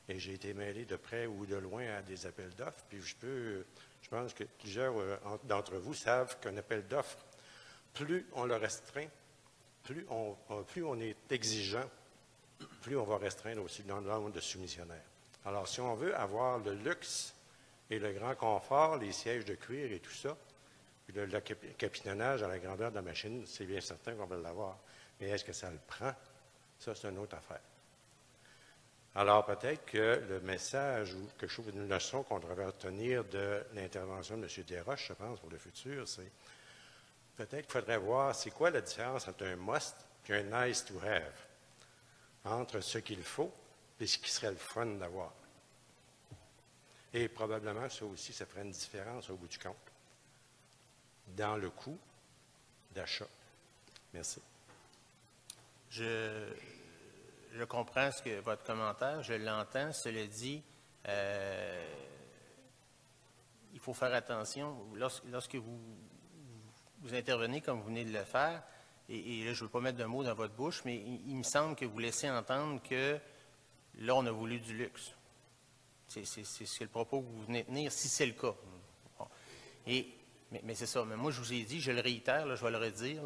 Speaker 12: et j'ai été mêlé de près ou de loin à des appels d'offres. Puis je pense que plusieurs d'entre vous savent qu'un appel d'offres, plus on le restreint, plus on est exigeant, plus on va restreindre aussi dans le nombre de soumissionnaires. Alors si on veut avoir le luxe et le grand confort, les sièges de cuir et tout ça, puis le capitonnage à la grandeur de la machine, c'est bien certain qu'on va l'avoir. Mais est-ce que ça le prend? Ça, c'est une autre affaire. Alors, peut-être que le message ou quelque chose, une leçon qu'on devrait retenir de l'intervention de M. Desroches, je pense, pour le futur, c'est peut-être qu'il faudrait voir c'est quoi la différence entre un must et un nice to have, entre ce qu'il faut et ce qui serait le fun d'avoir. Et probablement, ça aussi, ça ferait une différence au bout du compte dans le coût d'achat. Merci.
Speaker 1: Je comprends votre commentaire, je l'entends. Cela dit, il faut faire attention. Lorsque vous intervenez comme vous venez de le faire, et là, je ne veux pas mettre de mots dans votre bouche, mais il me semble que vous laissez entendre que là, on a voulu du luxe. C'est le propos que vous venez tenir, si c'est le cas. Bon. Mais c'est ça. Mais moi, je vous ai dit, je le réitère, là, je vais le redire,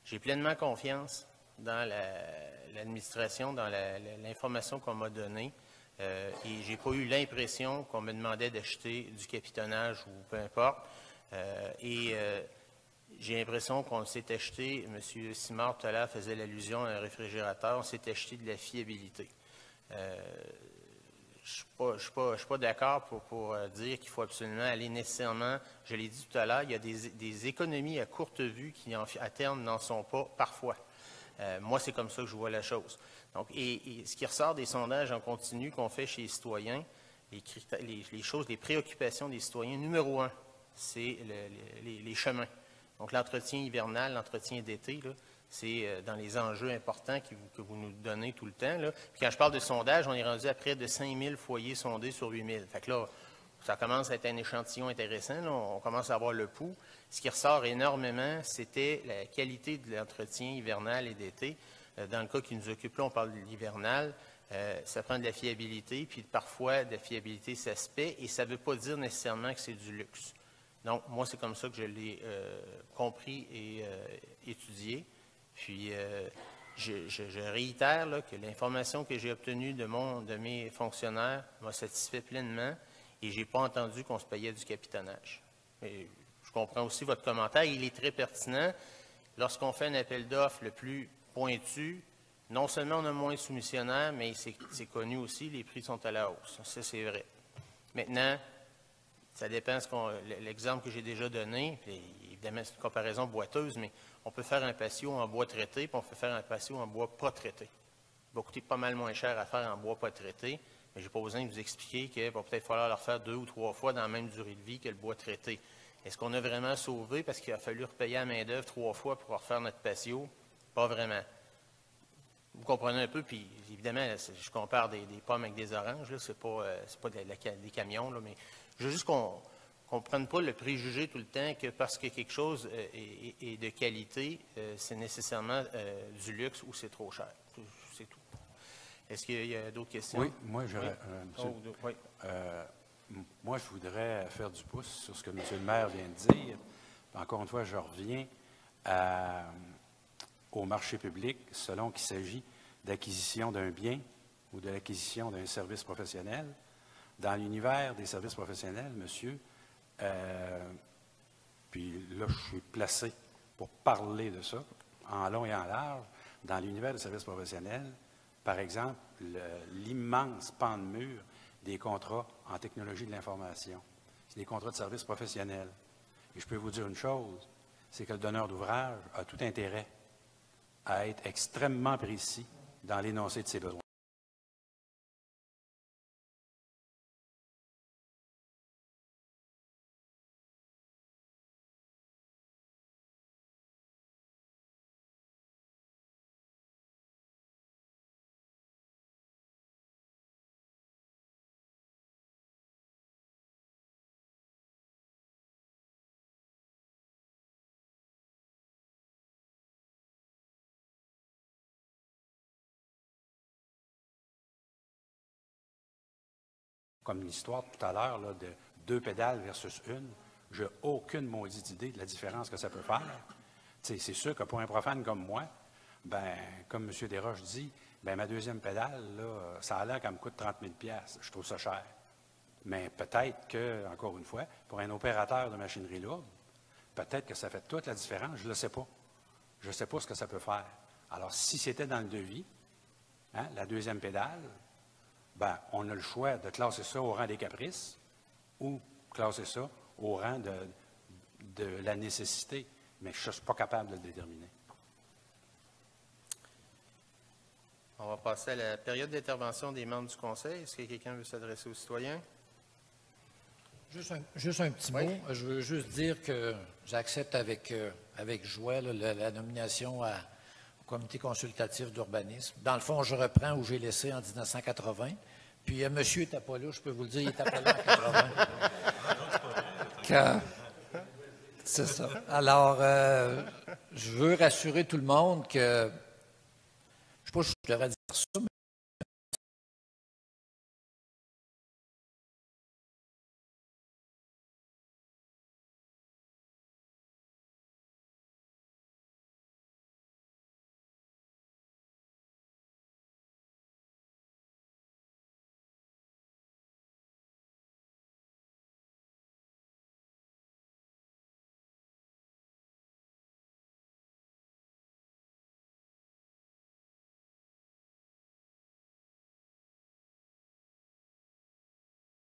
Speaker 1: j'ai pleinement confiance dans l'administration, dans l'information qu'on m'a donnée. Et je n'ai pas eu l'impression qu'on me demandait d'acheter du capitonnage ou peu importe. J'ai l'impression qu'on s'est acheté, M. Simard tout à l'heure faisait l'allusion à un réfrigérateur, on s'est acheté de la fiabilité. Je ne suis pas d'accord pour dire qu'il faut absolument aller nécessairement, je l'ai dit tout à l'heure, il y a des économies à courte vue qui, à terme, n'en sont pas parfois. Moi, c'est comme ça que je vois la chose. Donc, et ce qui ressort des sondages en continu qu'on fait chez les citoyens, les préoccupations des citoyens, numéro 1, c'est les chemins. Donc, l'entretien hivernal, l'entretien d'été, c'est dans les enjeux importants que vous nous donnez tout le temps. Là. Puis quand je parle de sondage, on est rendu à près de 5 000 foyers sondés sur 8 000. Fait que là, ça commence à être un échantillon intéressant. Là. On commence à avoir le pouls. Ce qui ressort énormément, c'était la qualité de l'entretien hivernal et d'été. Dans le cas qui nous occupe là, on parle de l'hivernal. Ça prend de la fiabilité, puis parfois, de la fiabilité, ça se paie, et ça ne veut pas dire nécessairement que c'est du luxe. Donc, moi, c'est comme ça que je l'ai compris et étudié. Puis, je réitère là, que l'information que j'ai obtenue de mes fonctionnaires m'a satisfait pleinement et je n'ai pas entendu qu'on se payait du capitonnage. Et je comprends aussi votre commentaire. Il est très pertinent. Lorsqu'on fait un appel d'offres le plus pointu, non seulement on a moins de soumissionnaires, mais c'est connu aussi, les prix sont à la hausse. Ça, c'est vrai. Maintenant, ça dépend l'exemple que j'ai déjà donné. Puis, évidemment, c'est une comparaison boiteuse, mais on peut faire un patio en bois traité, puis on peut faire un patio en bois pas traité. Il va coûter pas mal moins cher à faire en bois pas traité, mais je n'ai pas besoin de vous expliquer qu'il va peut-être falloir le refaire 2 ou 3 fois dans la même durée de vie que le bois traité. Est-ce qu'on a vraiment sauvé parce qu'il a fallu repayer la main-d'œuvre 3 fois pour refaire notre patio? Pas vraiment. vous comprenez un peu, puis évidemment, je compare des pommes avec des oranges, ce n'est pas des camions, là, mais je veux juste qu'on ne prenne pas le préjugé tout le temps que parce que quelque chose est de qualité, c'est nécessairement du luxe ou c'est trop cher. C'est tout. Est-ce qu'il y a d'autres questions?
Speaker 9: Oui, moi, j'aurais...
Speaker 1: Oui.
Speaker 9: Moi, je voudrais faire du pouce sur ce que M. le maire vient de dire. Encore une fois, je reviens au marché public, selon qu'il s'agit d'acquisition d'un bien ou de l'acquisition d'un service professionnel. Dans l'univers des services professionnels, monsieur, puis là, je suis placé pour parler de ça, en long et en large, dans l'univers des services professionnels, par exemple, l'immense pan de mur des contrats en technologie de l'information. C'est des contrats de services professionnels. Et je peux vous dire une chose, c'est que le donneur d'ouvrage a tout intérêt à être extrêmement précis dans l'énoncé de ses besoins. Comme l'histoire tout à l'heure de 2 pédales versus une, je n'ai aucune maudite idée de la différence que ça peut faire. C'est sûr que pour un profane comme moi, ben, comme M. Desroches dit, ben, ma deuxième pédale, là, ça a l'air qu'elle me coûte 30 000 $. Je trouve ça cher. Mais peut-être que, encore une fois, pour un opérateur de machinerie lourde, peut-être que ça fait toute la différence. Je ne le sais pas. Je ne sais pas ce que ça peut faire. Alors, si c'était dans le devis, hein, la deuxième pédale, ben, on a le choix de classer ça au rang des caprices ou classer ça au rang de la nécessité. Mais je ne suis pas capable de le déterminer.
Speaker 1: On va passer à la période d'intervention des membres du Conseil. Est-ce que quelqu'un veut s'adresser aux citoyens?
Speaker 5: Juste un petit mot. Je veux juste dire que j'accepte avec joie là, la nomination au comité consultatif d'urbanisme. Dans le fond, je reprends où j'ai laissé en 1980. Puis monsieur n'était pas là, je peux vous le dire, il n'était pas là en 80. C'est ça. Alors, je veux rassurer tout le monde que, je ne sais pas si je devrais dire ça, mais